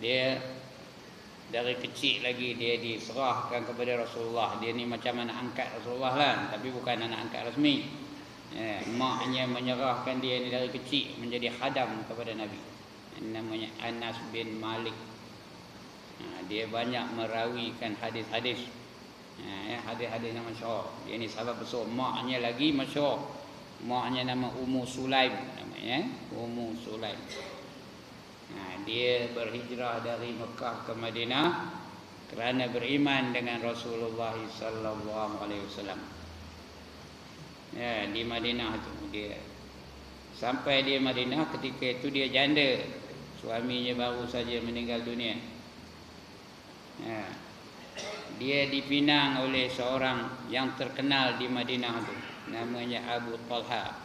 Dia dari kecil lagi dia diserahkan kepada Rasulullah. Dia ni macam anak angkat Rasulullah lah, tapi bukan anak angkat rasmi. Maknya menyerahkan dia ni dari kecil menjadi khadam kepada Nabi. Namanya Anas bin Malik. Dia banyak merawikan hadis-hadis. Hadis-hadis yang masyhur. Dia ni sahabat besar. Maknya lagi masyhur. Maknya nama Ummu Sulaim namanya, Ummu Sulaim. Dia berhijrah dari Mekah ke Madinah kerana beriman dengan Rasulullah sallallahu alaihi wasallam. Di Madinah tu dia. Sampai dia Madinah, ketika itu dia janda. Suaminya baru saja meninggal dunia. Dia dipinang oleh seorang yang terkenal di Madinah tu, namanya Abu Talha.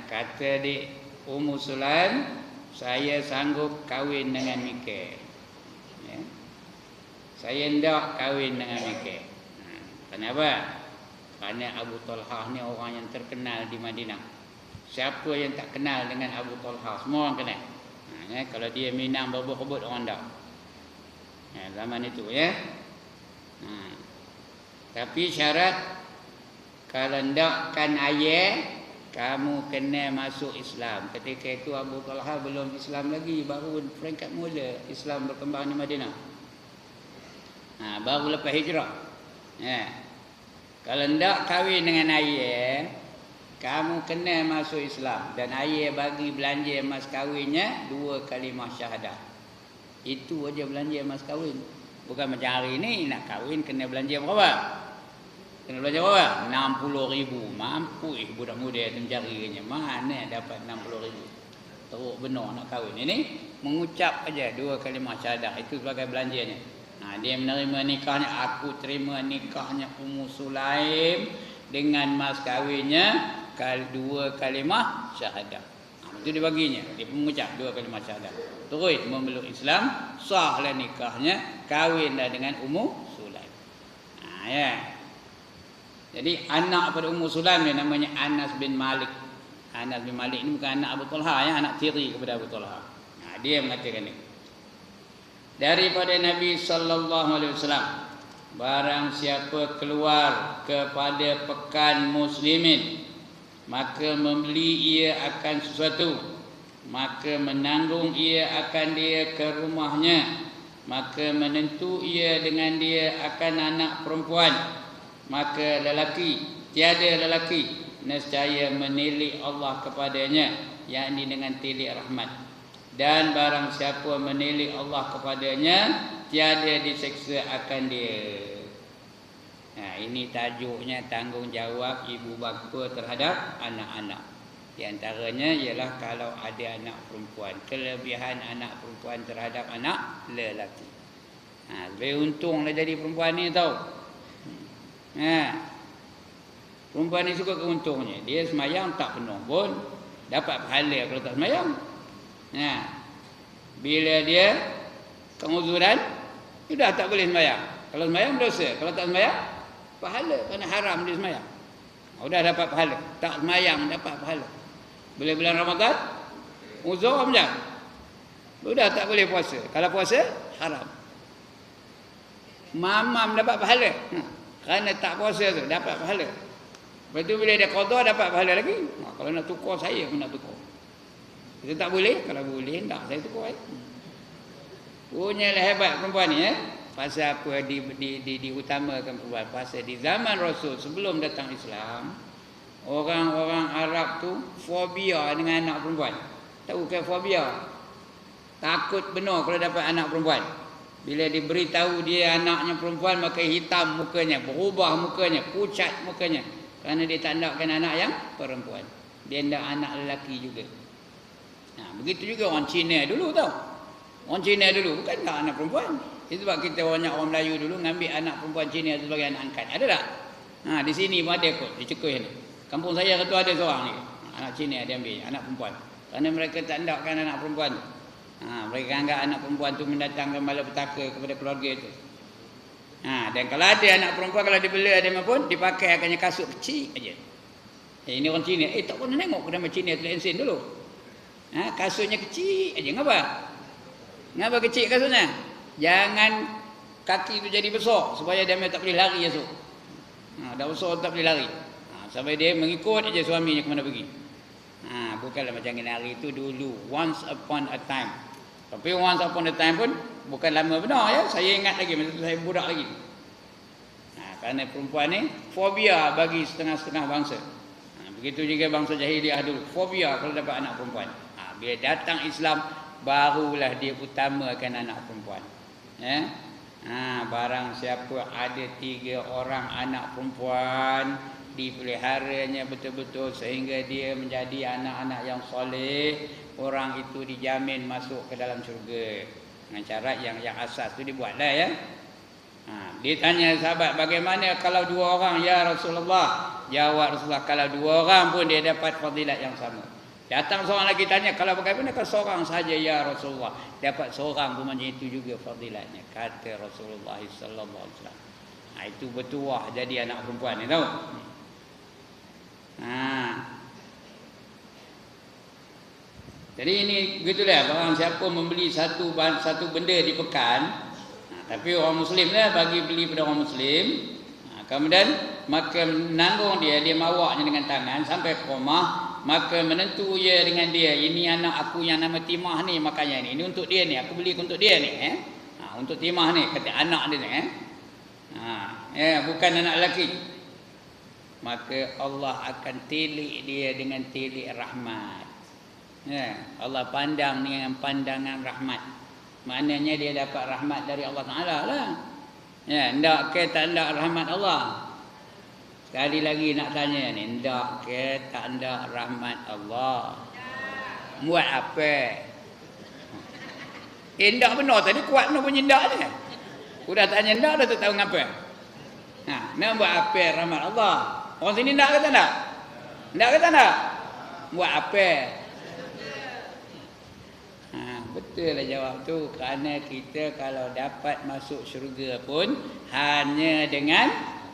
Kata dia, Ummu Sulaim, saya sanggup kahwin dengan Mikhail. Saya hendak kahwin dengan Mikhail. Kenapa? Kerana Abu Talha ni orang yang terkenal di Madinah. Siapa yang tak kenal dengan Abu Talha? Semua orang kenal. Kalau dia Minang berebut-rebut orang dah. Zaman itu ya. Tapi syarat, kalau ndakkan ayah, kamu kena masuk Islam. Ketika itu Abu Talha belum Islam lagi, baru peringkat mula Islam berkembang di Madinah. Baru lepas hijrah. Kalau ndak kahwin dengan ayah, kamu kena masuk Islam. Dan ayah bagi belanja mas kahwinnya 2 kalimah syahadah. Itu aja belanja mas kahwin. Bukan macam hari ni nak kahwin kena belanja berapa? Kena belanja berapa? 60,000. Mampu budak muda tu mencarinya. Mana dapat 60,000? Teruk benar nak kahwin. Ini mengucap aja 2 kalimah syahadah. Itu sebagai belanjanya. Dia menerima nikahnya. Aku terima nikahnya Ummu Sulaim dengan mas kahwinnya 2 kalimah syahadah. Itu dia baginya. Dia mengucap 2 kalimah syahadah. Terus memeluk Islam, sahlah nikahnya, kahwinlah dengan Ummu Sulaim. Jadi anak pada Ummu Sulaim ni namanya Anas bin Malik. Anas bin Malik ni bukan anak Abu Talha, anak tiri kepada Abu Talha. Dia mengatakan ni. Daripada Nabi sallallahu alaihi wasallam, barang siapa keluar kepada pekan muslimin, maka membeli ia akan sesuatu, maka menanggung ia akan dia ke rumahnya, maka menentu ia dengan dia akan anak perempuan, maka tiada lelaki nescaya menilik Allah kepadanya, yakni dengan tilik rahmat. Dan barang siapa menilik Allah kepadanya, tiada diseksa akan dia. Ini tajuknya tanggungjawab ibu bapa terhadap anak-anak. Di antaranya ialah kalau ada anak perempuan, kelebihan anak perempuan terhadap anak lelaki. Lebih untunglah jadi perempuan ni tau. Perempuan ni suka keuntungnya. Dia semayang tak penuh pun dapat pahala kalau tak semayang. Bila dia kemuzuran, sudah tak boleh semayang. Kalau semayang dosa, kalau tak semayang pahala, kerana haram dia semayang. Sudah dapat pahala. Tak semayang dapat pahala. Bila bulan Ramadan, uzur macam, sudah tak boleh puasa. Kalau puasa haram. Mamam dapat pahala. Kerana tak puasa tu dapat pahala. Lepas tu bila dia qada dapat pahala lagi. Kalau nak tukar saya pun nak tukar. Kita tak boleh, kalau boleh tak saya tukar. Punyalah hebat perempuan ni Pasal apa diutamakan perempuan? Pasal di zaman Rasul sebelum datang Islam, orang-orang Arab tu fobia dengan anak perempuan. Tahu ke fobia? Takut benar kalau dapat anak perempuan. Bila diberitahu dia anaknya perempuan, maka hitam mukanya, berubah mukanya, pucat mukanya. Kerana dia tak nakkan anak yang perempuan. Dia nak anak lelaki juga. Begitu juga orang Cina dulu tau. Orang Cina dulu bukan nak anak perempuan. Itu sebab kita banyak orang Melayu dulu ngambil anak perempuan Cina itu sebagai anak angkat. Ada tak? Di sini pun ada kot, di Cekui ni. Kampung saya tu ada seorang ni. Anak Cina dia ambil, anak perempuan. Kerana mereka tak nakkan anak perempuan tu. Mereka anggap anak perempuan tu mendatangkan malapetaka kepada keluarga itu. Dan kalau ada anak perempuan, kalau dibela dia pun dipakai akannya kasut kecil aja. Ini orang Cina. Tak pernah tengok kedai Cina tu lensin dulu. Kasutnya kecil aja. Ngapa? Ngapa kecil kat sana? Jangan kaki tu jadi besar supaya dia tak boleh lari esok. Dah besar tak boleh lari. Sampai dia mengikut aja suaminya ke mana pergi. Bukanlah macam hari itu dulu, once upon a time. Tapi once upon a time pun bukan lama benar ya. Saya ingat lagi masa saya budak lagi. Kerana perempuan ni fobia bagi setengah-setengah bangsa. Begitu juga bangsa jahiliah dulu, fobia kalau dapat anak perempuan. Bila datang Islam, barulah dia utamakan anak perempuan. Barang siapa ada 3 orang anak perempuan, dipeliharanya betul-betul sehingga dia menjadi anak-anak yang soleh, orang itu dijamin masuk ke dalam syurga. Dengan syarat yang asas tu dibuatlah ya. Dia tanya sahabat, bagaimana kalau 2 orang ya Rasulullah? Jawab Rasulullah, kalau 2 orang pun dia dapat fadilat yang sama. Datang seorang lagi tanya, kalau bagaimana kalau seorang saja ya Rasulullah? Dapat seorang pun macam itu juga fadilatnya. Kata Rasulullah sallallahu alaihi wasallam. Itu bertuah jadi anak perempuan ni tahu. Jadi ini begitulah, barang siapa membeli satu benda di pekan, tapi orang Muslim lah bagi beli pada orang Muslim, kemudian maka menanggung dia mawaknya dengan tangan sampai ke rumah, maka menentu ya dengan dia, ini anak aku yang nama Timah ni, makanya ini untuk dia ni, aku beli untuk dia ni, untuk Timah ni, kata anak dia ni, bukan anak lelaki. Maka Allah akan tilik dia dengan tilik rahmat. Allah pandang dengan pandangan rahmat. Maknanya dia dapat rahmat dari Allah Ta'ala lah. Ndak ke tak ndak rahmat Allah? Sekali lagi nak tanya ni, ndak ke tak ndak rahmat Allah? Buat apa? Ndak benar tadi kuat nak bunyi ndak ni. Udah tanya ndak dah tak tahu ngapa. Nak buat apa rahmat Allah? Orang sini ndak kata ndak? Ndak kata ndak? Buat apa? Betul lah jawab tu. Kerana kita kalau dapat masuk syurga pun hanya dengan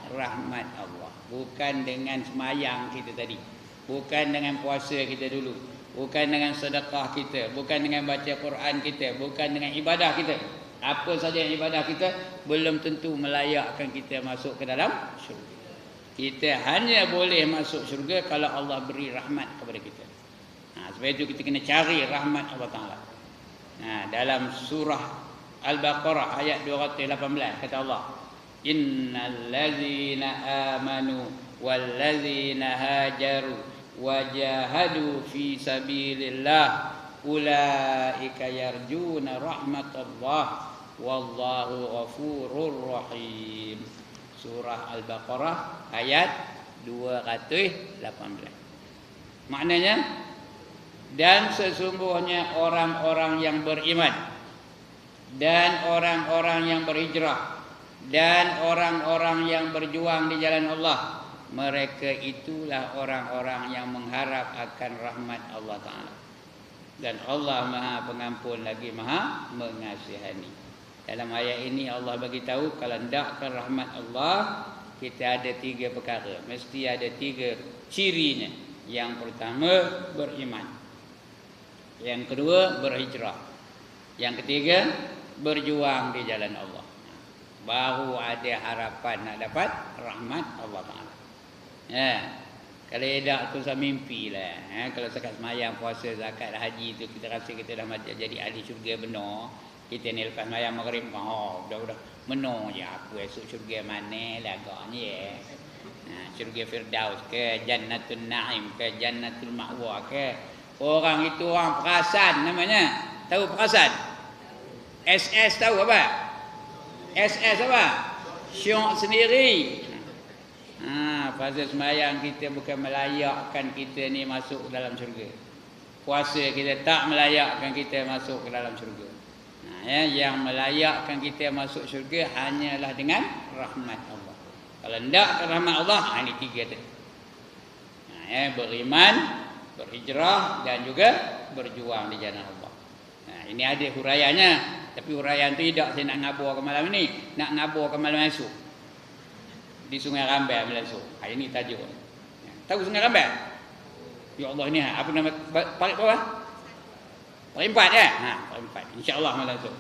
rahmat Allah. Bukan dengan semayang kita tadi. Bukan dengan puasa kita dulu. Bukan dengan sedekah kita. Bukan dengan baca Quran kita. Bukan dengan ibadah kita. Apa saja yang ibadah kita belum tentu melayakkan kita masuk ke dalam syurga. Kita hanya boleh masuk syurga kalau Allah beri rahmat kepada kita. Sebab itu kita kena cari rahmat Allah Ta'ala. Dalam surah Al-Baqarah ayat 218 kata Allah, innal ladzina amanu wal ladzina hajaru wajahadu fi sabilillah ulaika yarjuna rahmatallah wallahu ghafurur rahim. Surah Al-Baqarah ayat 218. Maknanya, dan sesungguhnya orang-orang yang beriman dan orang-orang yang berhijrah dan orang-orang yang berjuang di jalan Allah, mereka itulah orang-orang yang mengharap akan rahmat Allah Ta'ala. Dan Allah Maha Pengampun lagi Maha Mengasihani. Dalam ayat ini Allah bagi tahu kalau hendakkan rahmat Allah, kita ada 3 perkara. Mesti ada 3 cirinya. Yang pertama, beriman. Yang kedua, berhijrah. Yang ketiga, berjuang di jalan Allah. Baru ada harapan nak dapat rahmat Allah Ta'ala. Kalau tidak tu saya mimpi lah. Kalau sekat semayang, puasa, zakat, haji tu kita rasa kita dah jadi ahli syurga benar. Kita ni lepas semayang maghrib, udah menang je aku esok syurga mana lah agaknya. Syurga Firdaus ke, Jannatul Naim ke, Jannatul Ma'wa ke. Orang itu orang perasan namanya. Tahu perasan? SS tahu apa? SS apa? Syok sendiri. Fazil semayang kita bukan melayakkan kita ni masuk dalam syurga. Puasa kita tak melayakkan kita masuk ke dalam syurga. Yang melayakkan kita masuk syurga hanyalah dengan rahmat Allah. Kalau tidak rahmat Allah, ini 3 tadi. Beriman, berhijrah dan juga berjuang di jalan Allah. Ini ada huraiannya, tapi huraian tu tidak saya nak ngabur ke malam ini, nak ngabur ke malam esok. Di Sungai Rambai malam esok. Ini tajuk. Tahu Sungai Rambai? Ya Allah, ini apa nama parit bawah? Perempat ya? Perempat. InsyaAllah malam tu.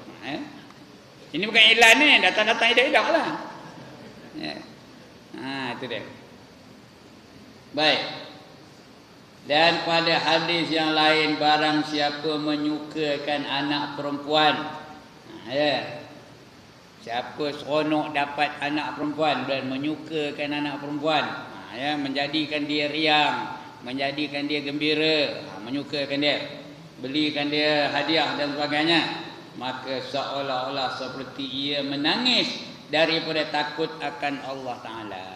Ini bukan iklan ni, datang-datang idak-idak lah. Ya. Itu dia. Baik. Dan pada hadis yang lain, barang siapa menyukakan anak perempuan, ya. Siapa seronok dapat anak perempuan dan menyukakan anak perempuan, ya, menjadikan dia riang, menjadikan dia gembira, menyukakan dia, belikan dia hadiah dan sebagainya, maka seolah-olah seperti ia menangis daripada takut akan Allah Ta'ala.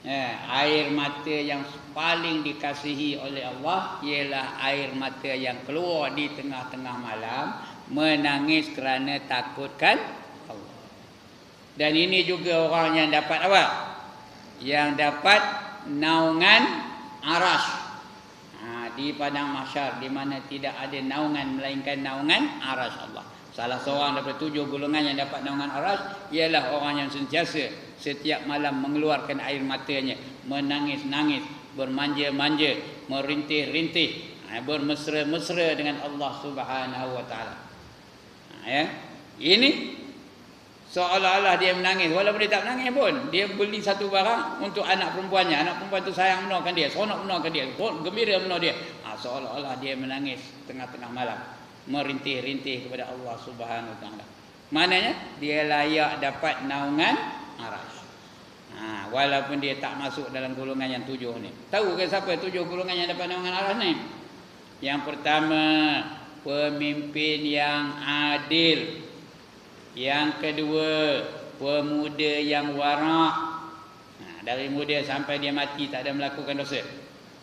Air mata yang paling dikasihi oleh Allah ialah air mata yang keluar di tengah-tengah malam, menangis kerana takutkan Allah. Dan ini juga orang yang dapat apa? Yang dapat naungan arash di padang mahsyar, di mana tidak ada naungan melainkan naungan arash Allah. Salah seorang daripada 7 golongan yang dapat naungan arash ialah orang yang sentiasa setiap malam mengeluarkan air matanya, menangis-nangis, bermanja-manja, merintih-rintih, bermesra-mesra dengan Allah Subhanahu wa taala. Ini seolah-olah dia menangis, walaupun dia tak menangis pun. Dia beli satu barang untuk anak perempuannya. Anak perempuan tu sayang menolkan dia, seronok menolkan dia, gembira menolak dia. Seolah-olah dia menangis tengah-tengah malam, merintih-rintih kepada Allah Subhanahu wa taala. Maknanya dia layak dapat naungan arash. Walaupun dia tak masuk dalam golongan yang 7 ni. Tahu ke siapa 7 golongan yang dapat naungan arash ni? Yang pertama, pemimpin yang adil. Yang kedua, pemuda yang warak. Dari muda sampai dia mati tak ada melakukan dosa.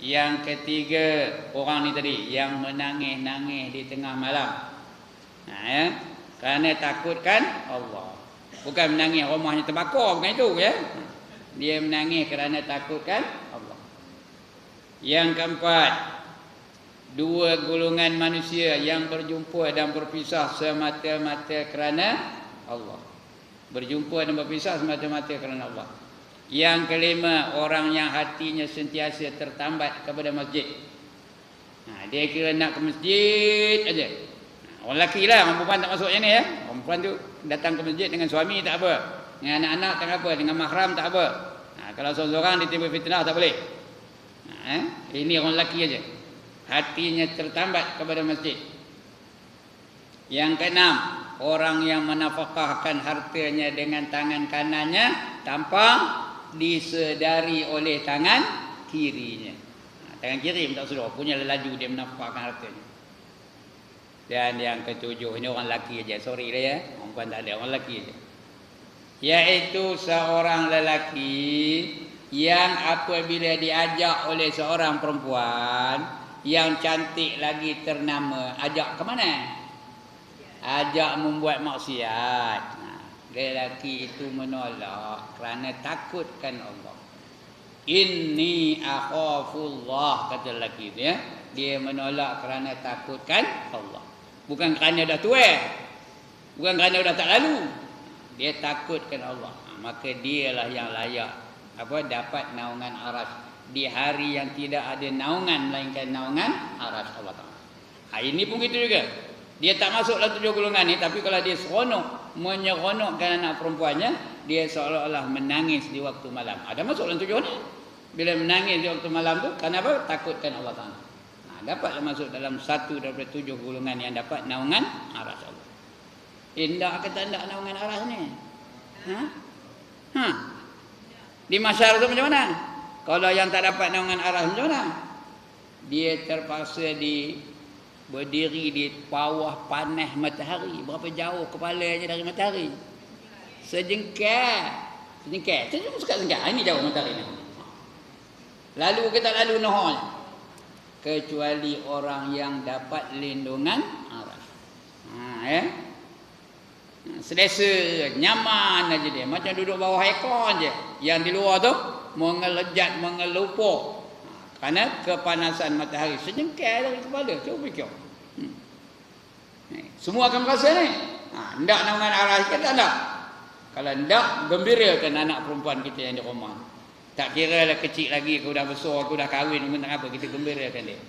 Yang ketiga, orang ni tadi yang menangis-nangis di tengah malam. Kerana takutkan Allah. Bukan menangis rumahnya terbakar, bukan itu ya. Dia menangis kerana takutkan Allah. Yang keempat, 2 golongan manusia yang berjumpa dan berpisah semata-mata kerana Allah. Berjumpa dan berpisah semata-mata kerana Allah. Yang kelima, orang yang hatinya sentiasa tertambat kepada masjid. Dia kira nak ke masjid aja. Orang lelaki lah, orang perempuan tak masuk yang ni ya. Orang perempuan tu datang ke masjid dengan suami tak apa, dengan anak-anak tak apa, dengan mahram tak apa. Kalau seorang-seorang ditimbul fitnah tak boleh. Ini orang lelaki aja. Hatinya tertambat kepada masjid. Yang keenam, orang yang menafkahkan hartanya dengan tangan kanannya tanpa disedari oleh tangan kirinya. Tangan kiri tak suruh, punya lelaju dia menafkahkan hartanya. Dan yang ketujuh, ini orang lelaki aja, sorry dah ya, orang perempuan tak ada, orang lelaki aja. Iaitu seorang lelaki yang apabila diajak oleh seorang perempuan yang cantik lagi ternama, ajak ke mana? Ajak membuat maksiat. Lelaki itu menolak kerana takutkan Allah. Inni akhafullah, kata lelaki itu ya. Dia menolak kerana takutkan Allah. Bukan kerana dah tua, bukan kerana dah tak lalu. Dia takutkan Allah. Maka dialah yang layak dapat naungan arash di hari yang tidak ada naungan melainkan naungan arash Allah Taala. Ini pun gitu juga. Dia tak masuk dalam 7 golongan ni, tapi kalau dia seronok menyeronokkan anak perempuannya, dia seolah-olah menangis di waktu malam. Ada masuk dalam 7 ni. Bila menangis di waktu malam tu, kenapa? Takutkan Allah Taala. Dapatlah masuk dalam 1 daripada 7 golongan yang dapat naungan arash Allah. Indah ke tak indah naungan arash ni? Di masyarakat tu macam mana? Kalau yang tak dapat naungan arash macam mana? Dia terpaksa berdiri di bawah panas matahari. Berapa jauh kepalanya dari matahari? Sejengkal. Saya suka sejengkal. Ini jauh matahari ni. Lalu ke tak lalu nohol? Kecuali orang yang dapat lindungan arash. Selesa, nyaman aja dia. Macam duduk bawah ekor je. Yang di luar tu mengelejat, mengelupur. Kerana kepanasan matahari. Sejengkal dari kepala. Cuba fikir. Semua akan merasa ni. Hendak naungan arash ke tak hendak? Kalau hendak, gembirakan anak perempuan kita yang di rumah. Tak kira lah kecil lagi, aku dah besar, aku dah kahwin, aku tak apa, kita gembirakan dia.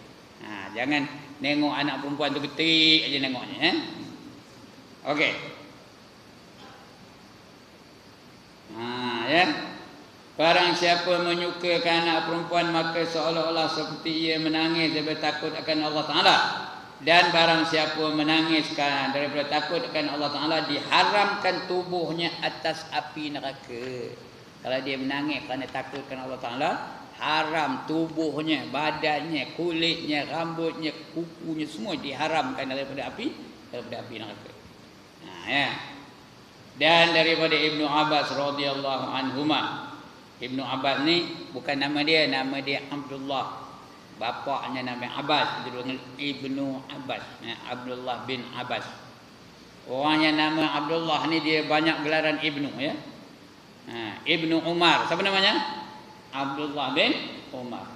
Jangan Nengok anak perempuan tu ketik aja nengoknya. Okey. Ya. Barang siapa menyukakan anak perempuan maka seolah-olah seperti ia menangis daripada takut akan Allah Ta'ala. Dan barang siapa menangiskan daripada takut akan Allah Ta'ala, diharamkan tubuhnya atas api neraka. Kalau dia menangis kerana takut akan Allah Ta'ala, haram tubuhnya, badannya, kulitnya, rambutnya, kukunya, semua diharamkan daripada api neraka. Ya. Dan daripada Ibnu Abbas radhiyallahu anhuma. Ibnu Abbas ni bukan nama dia Abdullah. Bapaknya nama Abbas, jadi Ibnu Abbas, Abdullah bin Abbas. Orangnya nama Abdullah ni dia banyak gelaran Ibnu, ya. Ibnu Umar, siapa namanya? Abdullah bin Umar.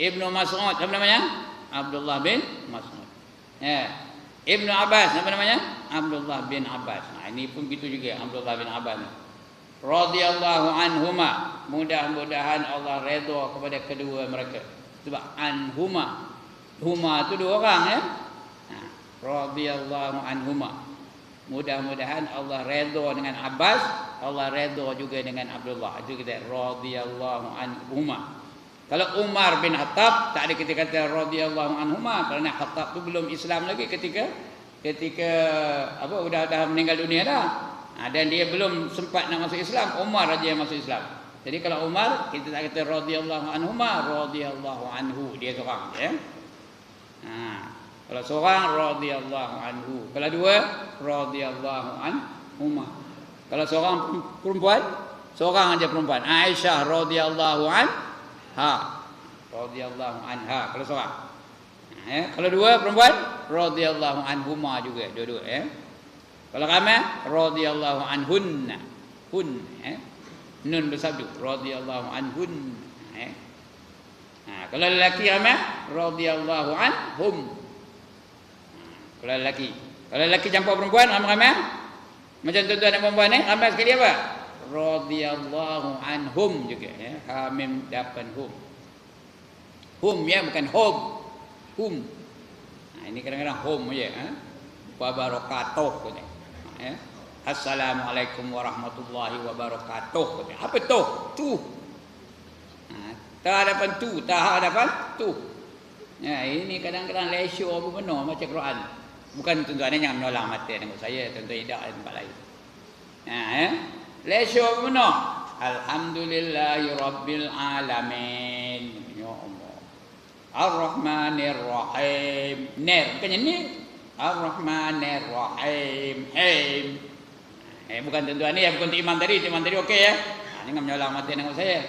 Ibnu Mas'ud, siapa namanya? Abdullah bin Mas'ud. Ya. Ibnu Abbas, siapa namanya? Abdullah bin Abbas. Ini pun begitu juga Abdullah bin Abbas. Radhiyallahu anhuma. Mudah-mudahan Allah redha kepada kedua mereka. Sebab anhuma, huma itu dua orang, ya. Radhiyallahu anhuma. Mudah-mudahan Allah redha dengan Abbas, Allah redha juga dengan Abdullah. Itu kita radhiyallahu anhuma. Kalau Umar bin Khattab tak ada kita kata radhiyallahu anhuma, kerana Khattab tu belum Islam lagi ketika dah meninggal dunia dah. Dan dia belum sempat nak masuk Islam. Umar aja yang masuk Islam. Jadi kalau Umar kita tak kata radhiyallahu anhuma, radhiyallahu anhu, dia seorang, ya. Kalau seorang radhiyallahu anhu, kalau dua radhiyallahu anhuma. Kalau seorang perempuan, seorang aja perempuan, Aisyah radhiyallahu anha, radhiyallahu anha kalau seorang. Kalau dua perempuan radhiyallahu anhuma juga, dua-dua, ya. Kalau ramai radhiyallahu anhunna, nun bersabdu radhiyallahu anhun. Kalau lelaki ramai radhiyallahu anhum. Kalau lelaki campur perempuan ramai-ramai, macam tuan-tuan dan perempuan ni ramai sekali apa? Radhiyallahu anhum juga, ya. Ha mim dapan hum. Hum, ya, bukan hum. Hum. Ini kadang-kadang hum aja, wa barakatuh katanya. Ya. Assalamualaikum warahmatullahi wabarakatuh. Apa tu? Tu. Tak hadapan tu, tak hadapan tu. Ya, ini kadang-kadang lesyo apa benar macam Quran. Bukan tuan-tuan yang menolak mata dengan saya, tuan-tuan tidak di tempat lain. Lesyo apa benar? Alhamdulillahi rabbil alamin. Ya Allah. Ar-Rahmanir Rahim. Bukannya ni. Ar-Rahmanir Rahim. Bukan tuan-tuan ni, bukan imam tadi. Imam tadi okey, ya. Jangan menyolah mata dengan saya.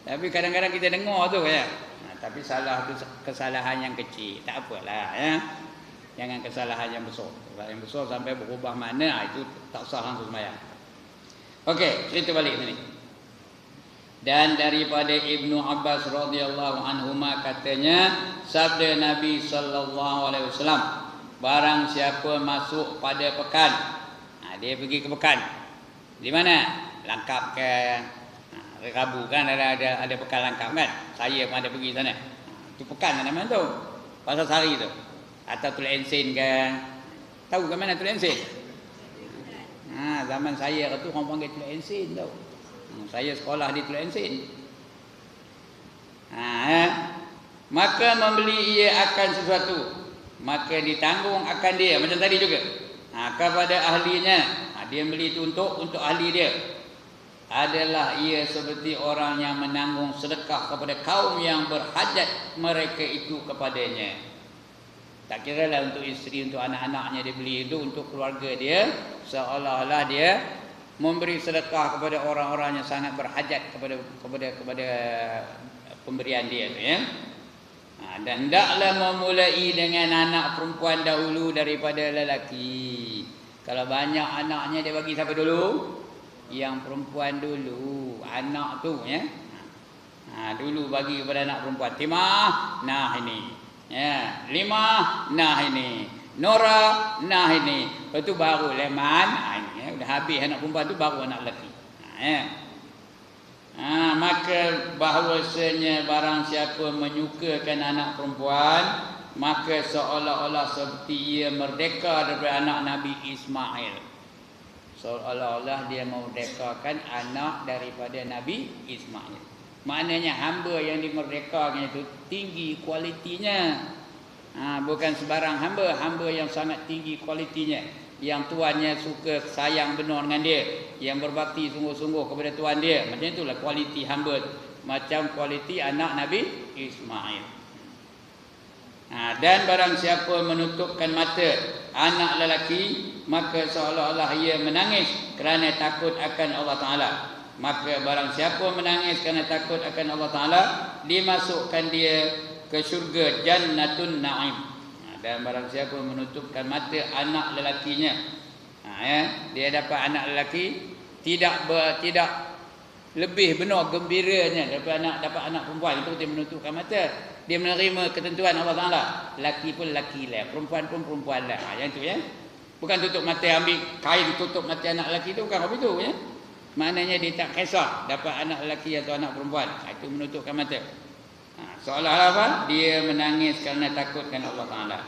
Tapi kadang-kadang kita dengar tu, ya. Tapi salah tu kesalahan yang kecil, tak apalah, ya. Jangan kesalahan yang besar. Kalau yang besar sampai berubah makna, itu tak sah langsung sembahyang. Okey, cerita balik sini. Dan daripada Ibnu Abbas radhiyallahu anhuma katanya, sabda Nabi sallallahu alaihi wasallam, barang siapa masuk pada pekan, dia pergi ke pekan. Di mana? Langkap ke Rabu kan ada pekan Langkap kan? Saya pun ada pergi sana. Itu pekan nama tu. Pasal Sari tu. Atau Tul Ensin kan? Tahu ke mana Tul Ensin? Zaman saya tu orang panggil Tul Ensin tau. Saya sekolah di Tul Ensin. Maka membeli ia akan sesuatu, maka ditanggung akan dia macam tadi juga. Kepada ahlinya. Dia beli itu untuk ahli dia. Adalah ia seperti orang yang menanggung sedekah kepada kaum yang berhajat mereka itu kepadanya. Tak kira lah untuk isteri, untuk anak-anaknya dia beli itu, untuk keluarga dia, seolah-olah dia memberi sedekah kepada orang-orang yang sangat berhajat kepada pemberian dia tu, ya. Dan hendaklah memulai dengan anak perempuan dahulu daripada lelaki. Kalau banyak anaknya dia bagi siapa dulu? Yang perempuan dulu, anak tu, ya. Dulu bagi kepada anak perempuan. Timah, nah ini. Ya, Limah, nah ini. Nora, nah ini. Lepas tu baru Leman, ini, ya. Dah habis anak perempuan tu baru anak lelaki. Ya. Maka bahawasanya barang siapa menyukakan anak perempuan, maka seolah-olah seperti ia merdeka daripada anak Nabi Ismail. Seolah-olah dia memerdekakan anak daripada Nabi Ismail. Maknanya hamba yang dimerdekakan itu tinggi kualitinya. Bukan sebarang hamba, hamba yang sangat tinggi kualitinya, yang tuannya suka sayang benar dengan dia, yang berbakti sungguh-sungguh kepada tuan dia. Macam itulah kualiti hamba tu. Macam kualiti anak Nabi Ismail. Dan barang siapa menutupkan mata anak lelaki, maka seolah-olah ia menangis kerana takut akan Allah Ta'ala. Maka barang siapa menangis kerana takut akan Allah Ta'ala, dimasukkan dia ke syurga Jannatun Na'im. Dan barang siapa menutupkan mata anak lelakinya, dia dapat anak lelaki, tidak lebih benar gembiranya daripada dapat anak perempuan. Itu dia menutupkan mata. Dia menerima ketentuan Allah Ta'ala. Laki pun laki lah, perempuan pun perempuan lah. Yang tu ya. Bukan tutup mata, ambil kain tutup mata anak lelaki tu, bukan apa itu ya. Maknanya dia tak kisah dapat anak lelaki atau anak perempuan. Itu menutupkan mata. Seolah-olah apa? Dia menangis kerana takutkan Allah Ta'ala.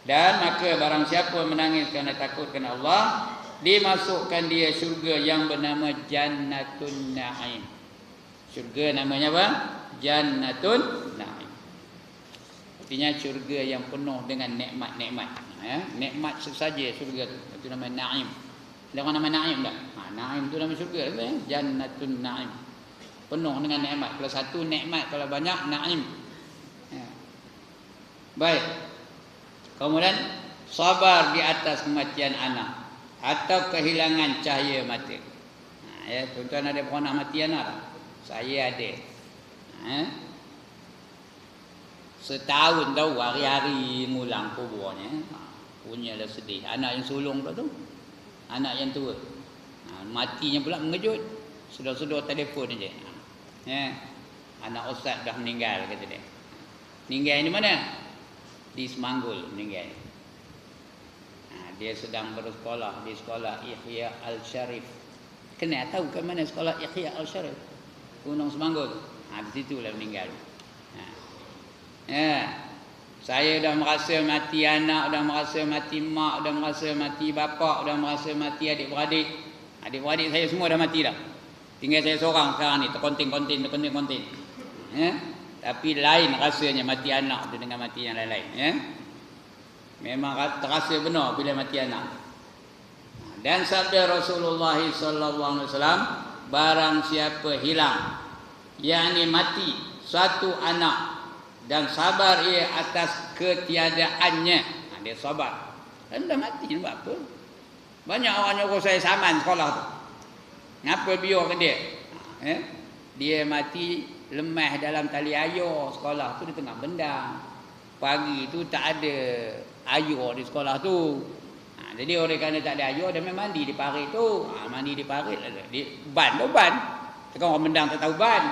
Dan maka barang siapa menangis kerana takutkan Allah, dimasukkan dia syurga yang bernama Jannatun Na'im. Syurga namanya apa? Jannatun Na'im. Artinya syurga yang penuh dengan nikmat-nikmat. Nikmat sesaja syurga tu. Itu nama Na'im. Ada orang nama Na'im tak? Na'im tu nama syurga tu ya. Jannatun Na'im. Penuh dengan nikmat. Kalau satu nikmat, kalau banyak Na'im. Baik. Kemudian sabar di atas kematian anak atau kehilangan cahaya mata. Tuan-tuan ada pernah mati anak? Saya ada. Setahun tahu hari-hari ngulang kuburnya. Punyalah sedih. Anak yang sulung tu. Anak yang tua. Matinya pula mengejut. Sedar-sedar telefon aja. Anak ustaz dah meninggal kata dia. Meninggal di mana? Di Semanggul meninggal. Dia sedang bersekolah di sekolah Ihya Al-Sharif. Kena tahu ke mana sekolah Ihya Al-Sharif? Gunung Semanggul. Di situlah meninggal. Saya dah merasa mati anak, dah merasa mati mak, dah merasa mati bapa, dah merasa mati adik-beradik. Adik-beradik saya semua dah mati dah. Tinggal saya seorang sekarang ni, terkontin-kontin. Tapi lain rasanya mati anak tu dengan mati yang lain-lain. Memang terasa benar bila mati anak. Dan sabda Rasulullah sallallahu alaihi wasallam, barang siapa hilang, yakni mati satu anak dan sabar ia atas ketiadaannya, dia sabar. Dan dah mati buat apa? Banyak orang nyuruh saya saman sekolah tu. Ngapa biarkan dia? Dia mati lemah dalam tali air sekolah tu di tengah bendang. Pagi tu tak ada air di sekolah tu. Jadi oleh kerana tak ada air, dia memang mandi di parit tu. Mandi di parit di ban. Tekan orang bendang tak tahu ban.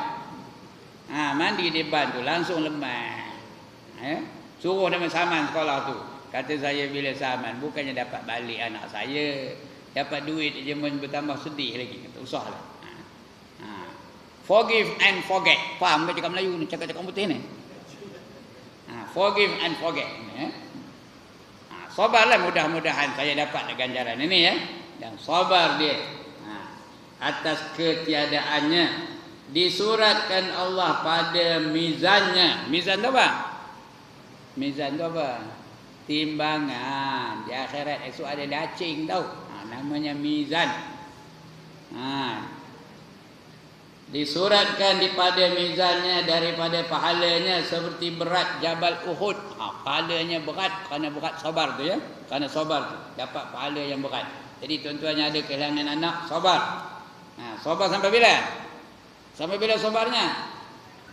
Mandi di ban tu langsung lemah. Suruh dia saman sekolah tu. Kata saya bila saman, bukannya dapat balik anak saya, dapat duit je bertambah sedih lagi. Kata usahlah. Forgive and forget. Faham ke cakap Melayu ni, cakap-cakap putih ni? Forgive and forget. Sabarlah, mudah-mudahan saya dapat ganjaran ini ya. Dan sabar dia atas ketiadaannya. Disuratkan Allah pada mizannya. Mizan tu apa? Mizan tu apa? Timbangan. Di akhirat esok ada dacing tau. Namanya mizan. Disuratkan daripada mizannya daripada pahalanya seperti berat Jabal Uhud. Pahalanya berat kerana berat sabar tu ya. Kerana sabar tu dapat pahala yang berat. Jadi tuan-tuan yang ada kehilangan anak, sabar. Sabar sampai bila? Sampai bila sabarnya?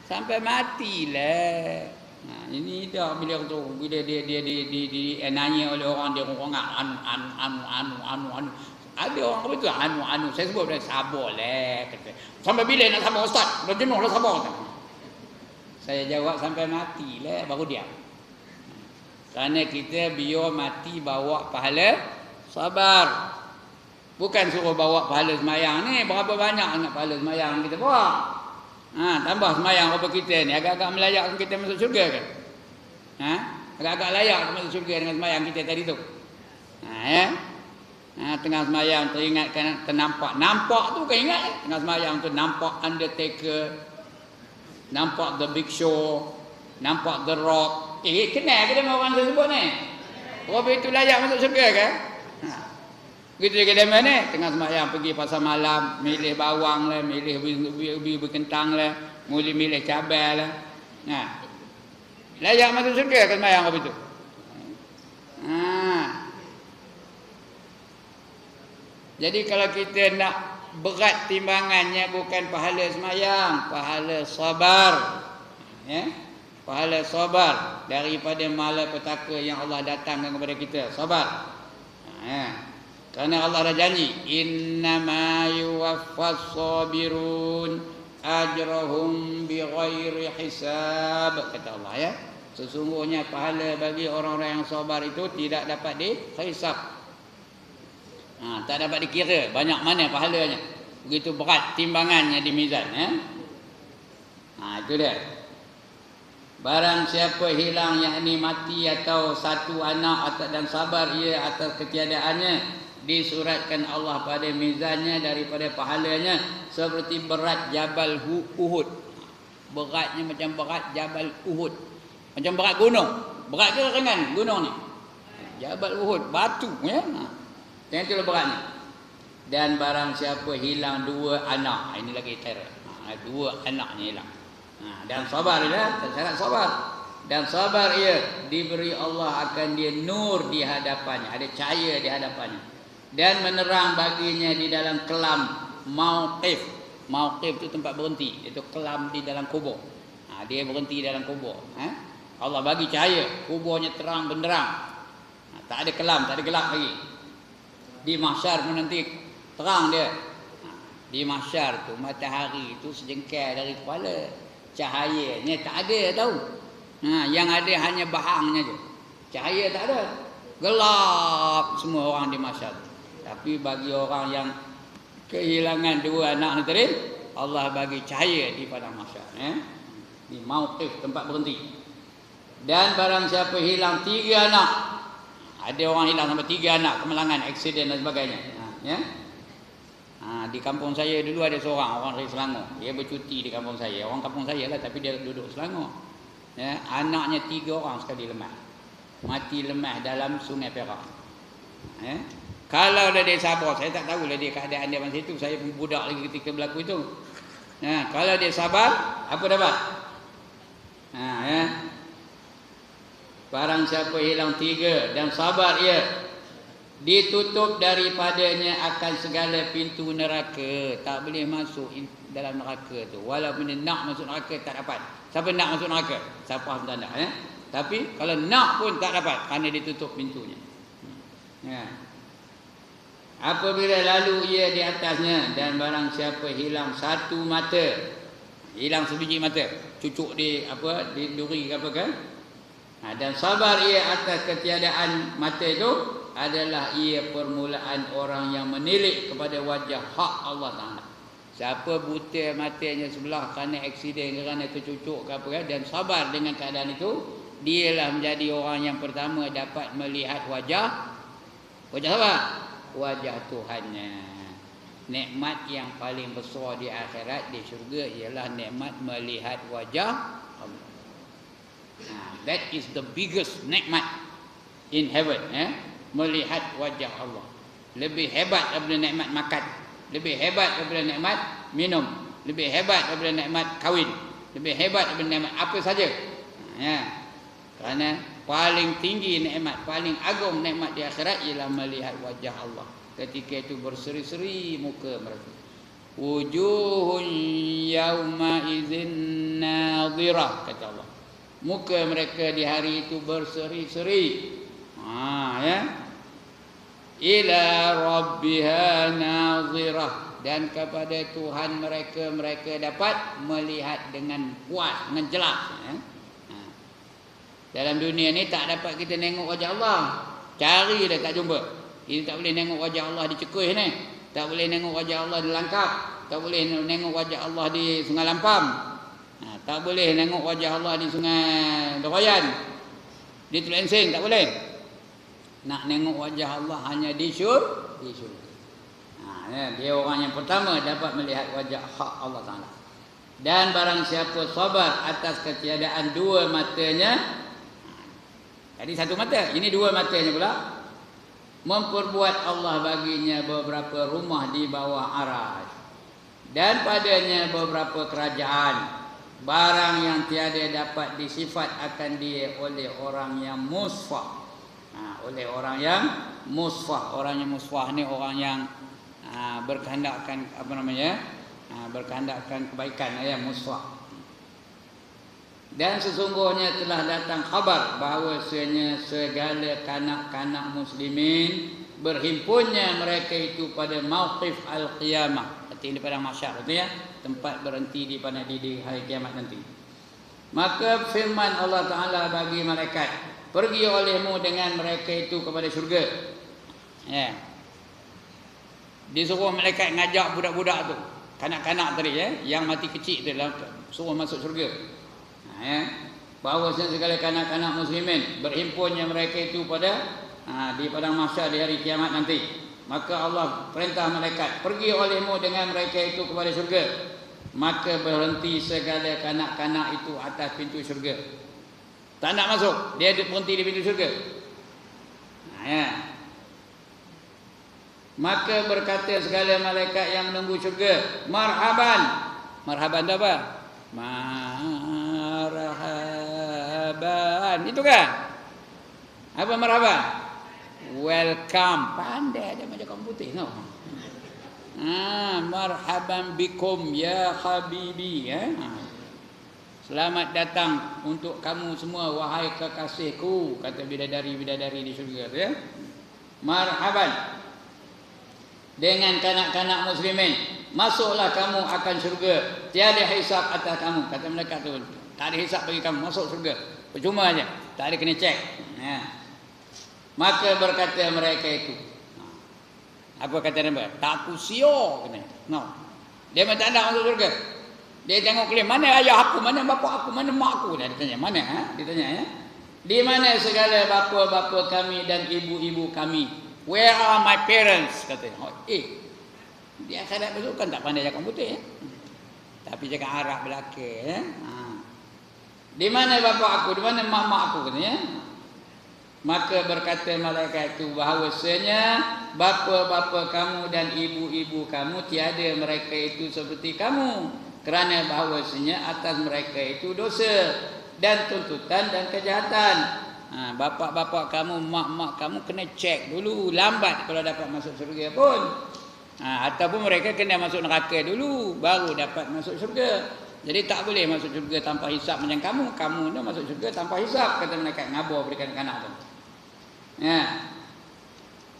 Sampai matilah. Ini dah bila tu, bila dia nanya oleh orang, dia orang anu. Ada orang apa tu anu. Saya sebut dia sabarlah kata. Sampai bila nak sabar ustaz? Dah jenuh dah sabar. Saya jawab sampai matilah baru diam. Kerana kita biar mati bawa pahala sabar. Bukan suruh bawa pahala semayang ni. Berapa banyak nak pahala semayang kita bawa? Tambah semayang apa kita ni agak-agak melayakkan kita masuk syurga kan? Agak-agak layak masuk syurga dengan semayang kita tadi tu. Tengah semayang teringatkan nampak tu kan ingat tengah semayang tu nampak Undertaker, nampak The Big Show, nampak The Rock. Kenal ke dengan orang tersebut ni? Orang itu layak masuk syurga kan? Begitu juga dia ni tengah semayang pergi pasar malam, milih bawang lah, milih ubi berkentang lah, milih cabai lah. Layak masuk syurga kan semayang apa itu? Jadi kalau kita nak berat timbangannya bukan pahala semayang, pahala sabar. Pahala sabar daripada malapetaka yang Allah datangkan kepada kita. Sabar. Kerana Allah dah janji, innama yuwaffas sabirun ajrahum bighairi hisab, kata Allah ya. Sesungguhnya pahala bagi orang-orang yang sabar itu tidak dapat dihisab. Tak dapat dikira banyak mana pahalanya. Begitu berat timbangannya di mizan itu dia. Barang siapa hilang yakni mati atau satu anak dan sabar ia atas ketiadaannya, disuratkan Allah pada mizannya daripada pahalanya seperti berat Jabal Uhud. Beratnya macam berat Jabal Uhud. Macam berat gunung. Berat ke ringan gunung ni? Jabal Uhud, batu ya. Yang itulah beratnya. Dan barang siapa hilang dua anak, ini lagi teruk. Dua anaknya hilang. Dan sabar dia, syarat sabar. Dan sabar ia diberi Allah akan dia nur di hadapannya, ada cahaya di hadapannya. Dan menerang baginya di dalam kelam mauqif. Mauqif itu tempat berhenti, itu kelam di dalam kubur. Dia berhenti dalam kubur. Allah bagi cahaya, kuburnya terang benderang. Tak ada kelam, tak ada gelap lagi. Di mahsyar pun nanti terang dia. Di mahsyar tu matahari itu sejengkal dari kepala. Cahayanya tak ada tahu. Yang ada hanya bahangnya je. Cahaya tak ada. Gelap semua orang di mahsyar. Tapi bagi orang yang kehilangan dua anak ni tadi, Allah bagi cahaya di padang mahsyar. Di mauqif, tempat berhenti. Dan barang siapa hilang 3 anak, ada orang hilang sampai 3 anak, kemalangan, aksiden dan sebagainya. Di kampung saya dulu ada seorang orang dari Selangor. Dia bercuti di kampung saya. Orang kampung saya lah, tapi dia duduk Selangor. Anaknya 3 orang sekali lemah. Mati lemah dalam Sungai Perak. Kalau dia sabar, saya tak tahu lah dia keadaan dia masa itu. Saya pun budak lagi ketika berlaku itu. Kalau dia sabar, apa dapat? Barang siapa hilang 3 dan sabar ia, ditutup daripadanya akan segala pintu neraka. Tak boleh masuk dalam neraka tu. Walaupun dia nak masuk neraka tak dapat. Siapa nak masuk neraka? Siapa pun tak nak. Tapi kalau nak pun tak dapat kerana ditutup pintunya. Apabila lalu ia di atasnya, dan barang siapa hilang satu mata, hilang sebiji mata, cucuk di duri ke apa kan? Dan sabar ia atas ketiadaan mata itu, adalah ia permulaan orang yang menilik kepada wajah hak Allah Ta'ala. Siapa buta matanya sebelah kerana aksiden, kerana tercucuk ke apa kan, dan sabar dengan keadaan itu, dialah menjadi orang yang pertama dapat melihat wajah apa? Wajah Tuhannya. Nikmat yang paling besar di akhirat, di syurga, ialah nikmat melihat wajah Allah. That is the biggest nikmat in heaven. Melihat wajah Allah. Lebih hebat daripada nikmat makan, lebih hebat daripada nikmat minum, lebih hebat daripada nikmat kahwin, lebih hebat daripada nikmat apa saja. Kerana paling tinggi nikmat, paling agung nikmat di akhirat ialah melihat wajah Allah. Ketika itu berseri-seri muka mereka. Wujuhun yawma idzin nadhirah, kata Allah. Muka mereka di hari itu berseri-seri. Ila rabbiha nadhirah, dan kepada Tuhan mereka dapat melihat dengan puas, dengan jelas. Dalam dunia ni tak dapat kita tengok wajah Allah. Cari dah tak jumpa. Kita tak boleh tengok wajah Allah dicekuih ni. Tak boleh tengok wajah Allah dilangkap. tak boleh nengok wajah Allah di Sungai Lampam. Tak boleh nengok wajah Allah di Sungai Doroyan, di Teluk Ensing, tak boleh. Nak nengok wajah Allah hanya di syurga. Dia orang yang pertama dapat melihat wajah hak Allah Ta'ala. Dan barang siapa sabar atas ketiadaan dua matanya, tadi satu mata, ini dua matanya pula, memperbuat Allah baginya beberapa rumah di bawah aras, dan padanya beberapa kerajaan. Barang yang tiada dapat disifat akan dia oleh orang yang musfah. Oleh orang yang musfah. Orang yang musfah ni orang yang berkehendakkan berkehendakkan kebaikan, musfah. Dan sesungguhnya telah datang khabar bahawasanya segala kanak-kanak muslimin berhimpunnya mereka itu pada mauqif al-qiyamah, arti di padang mahsyar, betul ya, tempat berhenti di hari kiamat nanti. Maka firman Allah Ta'ala bagi malaikat, pergi olehmu dengan mereka itu kepada syurga. Disuruh malaikat ngajak budak-budak tu, kanak-kanak tadi, yang mati kecil tu, suruh masuk syurga. Bahawasanya segala kanak-kanak muslimin berhimpunnya mereka itu pada di padang mahsyar di hari kiamat nanti. Maka Allah perintah malaikat, pergi olehmu dengan mereka itu kepada syurga. Maka berhenti segala kanak-kanak itu atas pintu syurga. Tak nak masuk, dia berhenti di pintu syurga. Maka berkata segala malaikat yang menunggu syurga, marhaban. Marhaban tu apa? Marhaban. Itu kan? Apa marhaban? Welcome. Pandai dia macam komputer, no? Marhaban bikum ya habibi, Selamat datang untuk kamu semua wahai kekasihku, kata bidadari-bidadari di syurga tu, Marhaban dengan kanak-kanak muslimin, masuklah kamu akan syurga, tiada hisap atas kamu, kata mereka tu. Tak ada hisap bagi kamu, masuk syurga. Percuma aja, tak ada kena cek. Maka berkata mereka itu, apa kata mereka? Tak pusio, kata. No. Dia tak nak masuk syurga. Dia tengok kelima, mana ayah aku, mana bapa aku, mana mak aku. Dia tanya, mana? Dia tanya, di mana segala bapa-bapa kami dan ibu-ibu kami? Where are my parents? Katanya. Dia kadang kan tak pandai cakap komputer, tapi cakap Arab belaka. Di mana bapa aku, di mana mak aku, katanya. Maka berkata malaikat itu bahawasanya bapa-bapa kamu dan ibu-ibu kamu tiada mereka itu seperti kamu, kerana bahawasanya atas mereka itu dosa dan tuntutan dan kejahatan. Bapa-bapa kamu, mak-mak kamu kena cek dulu, lambat kalau dapat masuk syurga pun. Ataupun mereka kena masuk neraka dulu baru dapat masuk syurga. Jadi tak boleh masuk syurga tanpa hisap macam kamu. Kamu ni masuk syurga tanpa hisap, kata malaikat ngabur berikan kanak tu.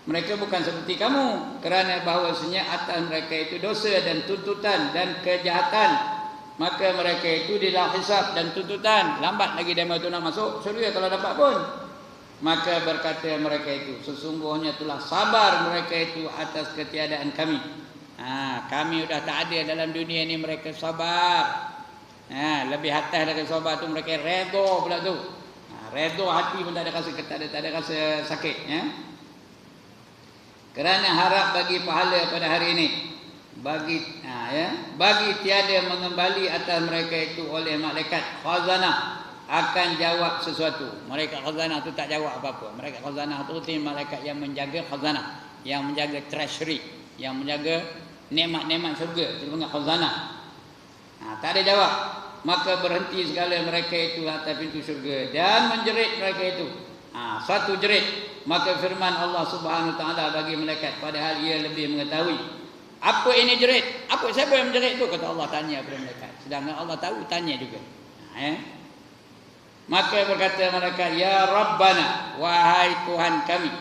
Mereka bukan seperti kamu, kerana bahawasanya atas mereka itu dosa dan tuntutan dan kejahatan. Maka mereka itu dilah hisab dan tuntutan, lambat lagi dia itu nak masuk syurga kalau dapat pun. Maka berkata mereka itu, sesungguhnya telah sabar mereka itu atas ketiadaan kami. Kami sudah tak ada dalam dunia ini, mereka sabar. Lebih atas dari sabar tu mereka redha pula tu. Redha hati pun tak ada rasa, tak ada rasa sakit, kerana harap bagi pahala pada hari ini. Bagi tiada mengembali atas mereka itu oleh malaikat khazanah akan jawab sesuatu. Malaikat khazanah tu tak jawab apa-apa. Malaikat khazanah tu malaikat yang menjaga khazanah, yang menjaga treasury, yang menjaga nikmat-nikmat syurga. Itu panggil khazanah. Tak ada jawab. Maka berhenti segala mereka itu atas pintu syurga dan menjerit mereka itu. Satu jerit. Maka firman Allah Subhanahu Wa Taala bagi malaikat, padahal ia lebih mengetahui. Apa ini jerit? Siapa yang menjerit itu? Kata Allah, tanya kepada malaikat. Sedangkan Allah tahu, tanya juga. Maka berkata malaikat, ya Rabbana, wahai Tuhan kami,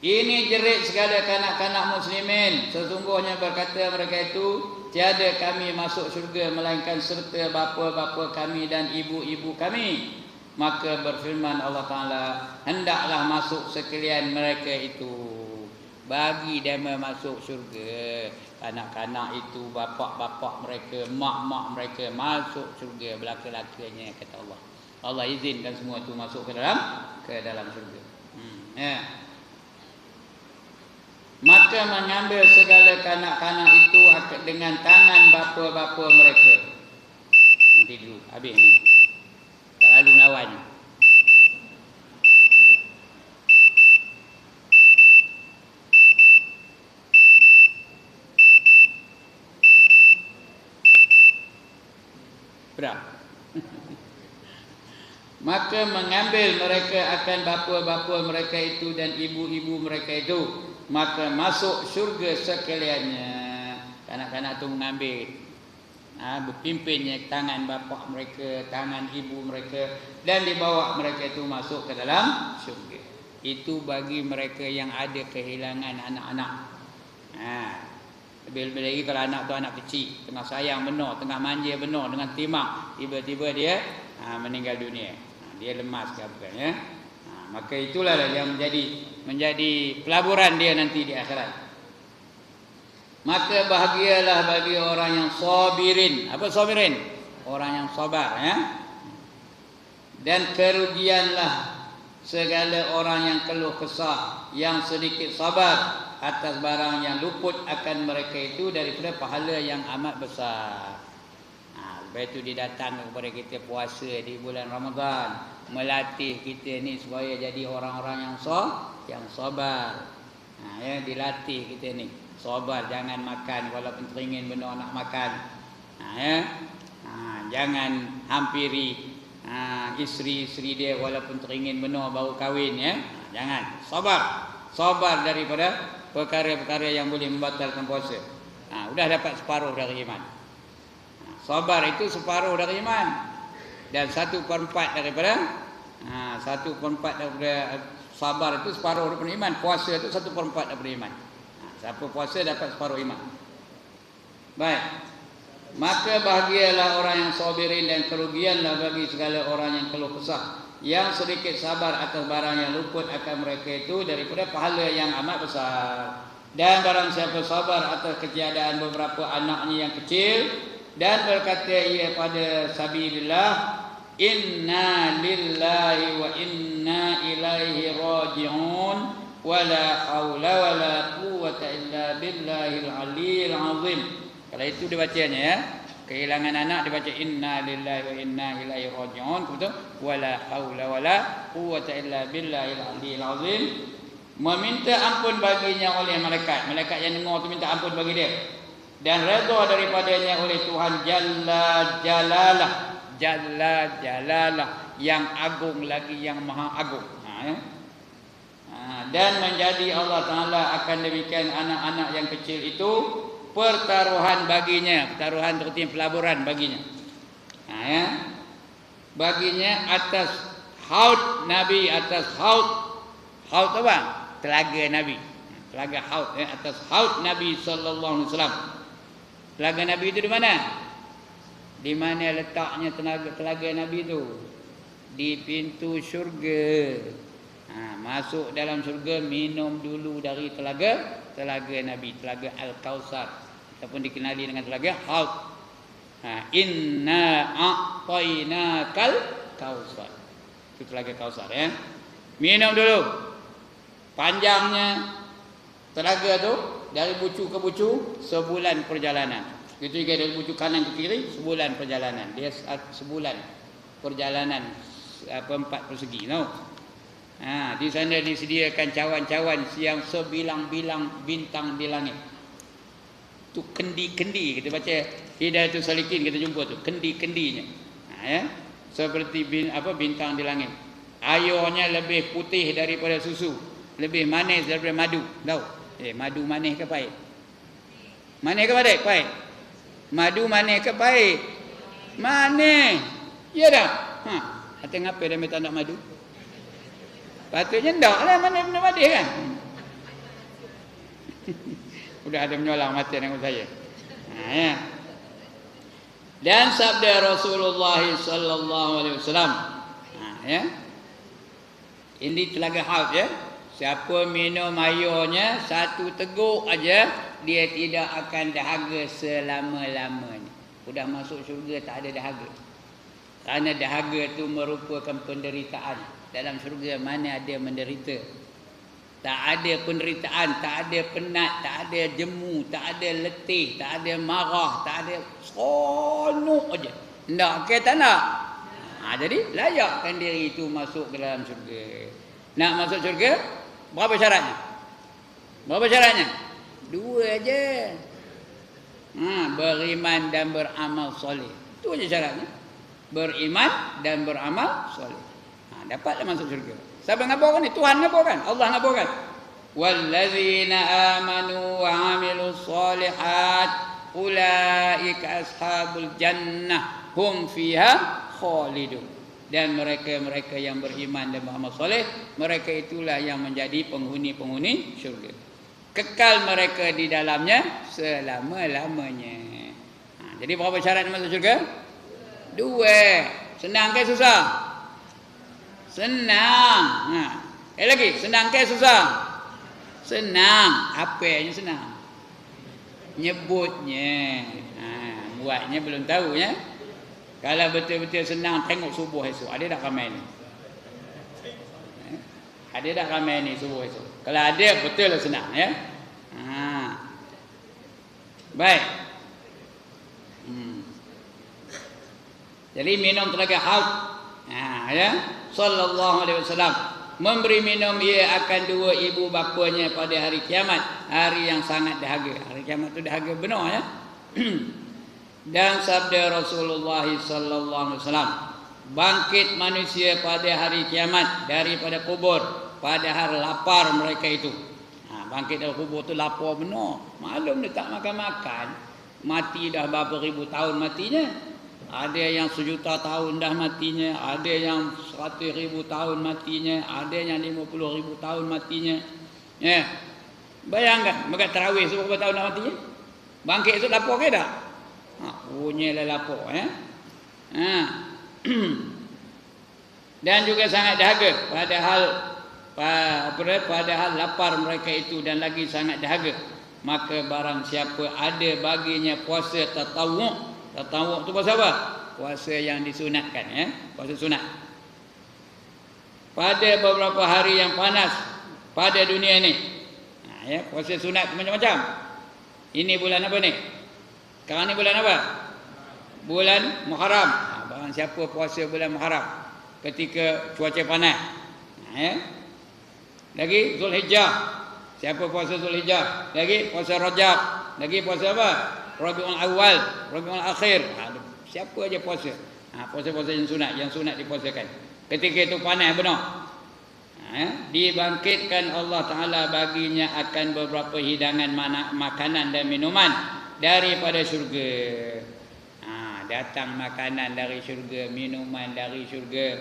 ini jerit segala kanak-kanak muslimin. Sesungguhnya berkata mereka itu, tiada kami masuk syurga melainkan serta bapa-bapa kami dan ibu-ibu kami. Maka berfirman Allah Ta'ala, hendaklah masuk sekalian mereka itu. bagi mereka masuk syurga. Kanak-kanak itu, bapak-bapak mereka, mak-mak mereka masuk syurga belaka-lakanya, kata Allah. Allah izinkan semua itu masuk ke dalam syurga. Ya. Maka mengambil segala kanak-kanak itu dengan tangan bapa-bapa mereka. Nanti dulu, habis ni. Tak lalu melawan. Berapa? Maka mengambil mereka akan bapa-bapa mereka itu dan ibu-ibu mereka itu, maka masuk syurga sekaliannya. Kanak-kanak itu mengambil, berpimpinnya tangan bapa mereka, tangan ibu mereka, dan dibawa mereka itu masuk ke dalam syurga. Itu bagi mereka yang ada kehilangan anak-anak. Lebih-lebih lagi kalau anak tu anak kecil, tengah sayang benar, tengah manja benar dengan timah, tiba-tiba dia meninggal dunia. Dia lemas ke apa kan, ya. Maka itulah yang menjadi pelaburan dia nanti di akhirat. Maka bahagialah bagi orang yang sabirin. Apa sabirin? Orang yang sabar, ya. Dan kerugianlah segala orang yang keluh kesah, yang sedikit sabar atas barang yang luput akan mereka itu daripada pahala yang amat besar. Lepas itu dia datang kepada kita puasa di bulan Ramadan, melatih kita ni supaya jadi orang-orang yang sabar. Ya, dilatih kita ni sabar, jangan makan walaupun teringin benar nak makan. Ya. Jangan hampiri isteri-isteri dia walaupun teringin benar baru kahwin, ya. Jangan, sabar daripada perkara-perkara yang boleh membatalkan puasa. Sudah dapat separuh dari iman. Sabar itu separuh dari iman. Dan 1/4 daripada 1/4 daripada sabar itu separuh daripada iman. Puasa itu 1/4 daripada iman. Siapa puasa dapat separuh iman. Baik. Maka bahagialah orang yang sabirin dan kerugianlah bagi segala orang yang keluh kesah, yang sedikit sabar atas barang yang luput akan mereka itu daripada pahala yang amat besar. Dan barang siapa sabar atas ketiadaan beberapa anaknya yang kecil dan berkata ia pada sabilillah, inna lillahi wa inna ilaihi raji'un, wala haula wala quwwata illa billahil aliyil azim. Kalau itu dibacanya, ya. Kehilangan anak dibaca inna lillahi wa inna ilaihi raji'un, betul? Wala haula wala quwwata illa billahil aliyil azim. Meminta ampun baginya oleh malaikat. Malaikat yang dengar tu minta ampun bagi dia. Dan redha daripadanya oleh Tuhan Jalla Jalalah. Jalla Jalalah, yang agung lagi, yang maha agung. Dan menjadi Allah Ta'ala akan demikian anak-anak yang kecil itu pertaruhan baginya. Pertaruhan itu artinya pelaburan baginya. Baginya atas haud Nabi, atas haud apa? Telaga Nabi. Telaga haud, atas haud Nabi sallallahu alaihi wasallam. Telaga Nabi itu di mana? Di mana letaknya telaga Nabi itu? Di pintu syurga. Masuk dalam syurga, minum dulu dari telaga Nabi, telaga Al-Kautsar, ataupun dikenali dengan telaga Haud. Inna a'tainakal Kautsar. Itu telaga Kautsar, ya. Minum dulu. Panjangnya telaga tu dari bucu ke bucu sebulan perjalanan. Itu juga dari bucu kanan ke kiri sebulan perjalanan. Dia sebulan perjalanan 4 persegi, tahu? Di sana disediakan cawan-cawan yang sebilang-bilang bintang di langit. Tu kendi-kendi, kita baca Hidayatul Salikin, kita jumpa tu kendi-kendinya. Ya. Seperti bintang di langit. Airnya lebih putih daripada susu, lebih manis daripada madu, tahu? Madu manis ke pahit? Manis ke pahit? Madu manis ke pahit? Manis. Ya dah. Hati ngapa dia minta nak madu? Patutnya ndak lah, mana benda manis kan? Sudah ada menyolang mata dengan saya. Ya. Dan sabda Rasulullah sallallahu alaihi wasallam. Ya. Ini telaga Haud, ya. Siapa minum airnya satu teguk aja, dia tidak akan dahaga selama-lamanya. Sudah masuk syurga tak ada dahaga. Kerana dahaga itu merupakan penderitaan. Dalam syurga mana ada menderita? Tak ada penderitaan, tak ada penat, tak ada jemu, tak ada letih, tak ada marah, tak ada seronok aja. Nak ke tak nak? Jadi layakkan diri itu masuk ke dalam syurga. Nak masuk syurga, berapa syaratnya? Berapa syaratnya? 2 aja. Beriman dan beramal soleh. Itu aja syaratnya. Beriman dan beramal soleh. Dapatlah masuk syurga. Siapa ngabarkan ni? Tuhan ngabarkan. Allah ngabarkan. Wallazina amanu wa amilus solihat ulaika ashabul jannah hum fiha khalidun. Dan mereka-mereka yang beriman dan beramal soleh, mereka itulah yang menjadi penghuni-penghuni syurga. Kekal mereka di dalamnya selama-lamanya. Jadi berapa syarat masuk syurga? 2. Senang ke susah? Senang. Lagi, senang ke susah? Senang. Apa yang senang? Nyebutnya. Buatnya belum tahu ya. Kalau betul-betul senang, tengok subuh esok. Ada tak ramai ni? Ada tak ramai ni subuh esok? Kalau ada, betul lah senang ya. Baik. Jadi minum telaga haud. Ya. Sallallahu alaihi wasallam memberi minum ia akan 2 ibu bapanya pada hari kiamat, hari yang sangat dahaga. Hari kiamat tu dahaga benar ya. Dan sabda Rasulullah sallallahu alaihi wasallam, bangkit manusia pada hari kiamat daripada kubur padahal lapar mereka itu. Bangkit dari kubur tu lapar benar. Maklum dia tak makan-makan. Mati dah berapa ribu tahun matinya. Ada yang 1 juta tahun dah matinya, ada yang 100,000 tahun matinya, ada yang 50,000 tahun matinya. Ya. Bayangkan, mereka tarawih berapa tahun dah matinya? Bangkit esok lapar ke tak? Punyalah lapar ya. Dan juga sangat dahaga, padahal lapar mereka itu dan lagi sangat dahaga. Maka barang siapa ada baginya puasa tatawwu'. Tatawwu' tu puasa apa? Puasa yang disunatkan ya, puasa sunat. Pada beberapa hari yang panas pada dunia ni. Ya, puasa sunat macam-macam. Ini bulan apa ni? Sekarang ni bulan apa? Bulan Muharram. Barang siapa puasa bulan Muharram ketika cuaca panas. Ya. Lagi Zulhijjah. Siapa puasa Zulhijjah? Lagi puasa Rajab. Lagi puasa apa? Rabiul Awal, Rabiul Akhir. Siapa aja puasa. Puasa-puasa yang sunat dipuasakan. Ketika itu panas benar. Dibangkitkan Allah Ta'ala baginya akan beberapa hidangan makanan dan minuman daripada syurga. Datang makanan dari syurga, minuman dari syurga.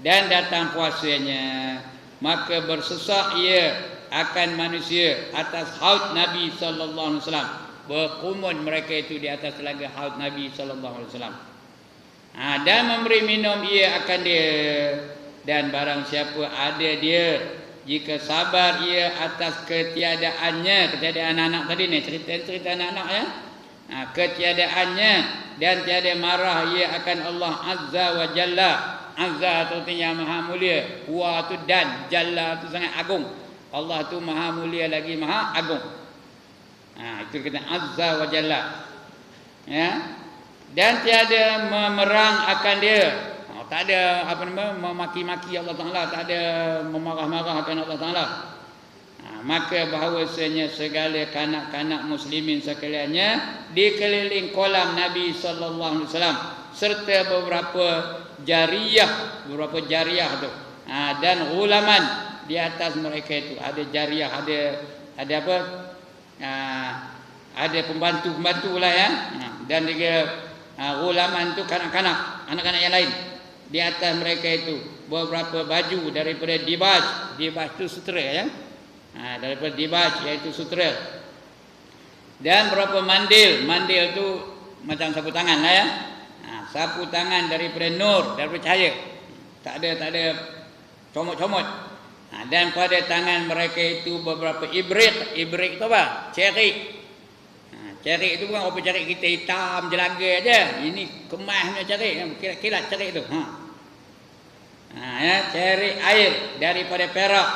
Dan datang puasanya. Maka bersesak ia akan manusia atas haud Nabi sallallahu alaihi wasallam. Berkumun mereka itu di atas telaga haud Nabi sallallahu alaihi wasallam. Dan memberi minum ia akan dia. Dan barang siapa ada dia, jika sabar ia atas ketiadaannya, ketiadaan anak tadi ni, cerita anak-anak ya. Ketiadaannya dan tiada marah ia akan Allah Azza wa Jalla. Azza tu yang maha mulia, wa tu dan, Jalla tu sangat agung. Allah tu maha mulia lagi maha agung. Itu kata Azza wa Jalla. Ya. Dan tiada memerang akan dia. Tak ada memaki-maki Allah Taala, tak ada memarah-marah akan Allah Taala. Maka bahawasanya segala kanak-kanak muslimin sekaliannya dikeliling kolam Nabi sallallahu alaihi wasallam serta beberapa jariyah tu. Dan ghulaman di atas mereka itu ada jariyah, ada apa? Ada pembantu lah ya. Dan juga ghulaman tu kanak-kanak, anak-anak yang lain. Di atas mereka itu beberapa baju daripada dibaj. Dibaj itu sutera ya. Daripada dibaj iaitu sutera. Dan berapa mandil. Mandil itu macam sapu tangan lah ya. Sapu tangan daripada nur, daripada cahaya. Tak ada comot-comot. Dan pada tangan mereka itu beberapa ibrik. Ibrik itu apa? Cerik. Cerik itu bukan apa cerik kita hitam jelaga aja. Ini kemasnya cerik, kilat cerik itu. Cerik air daripada perak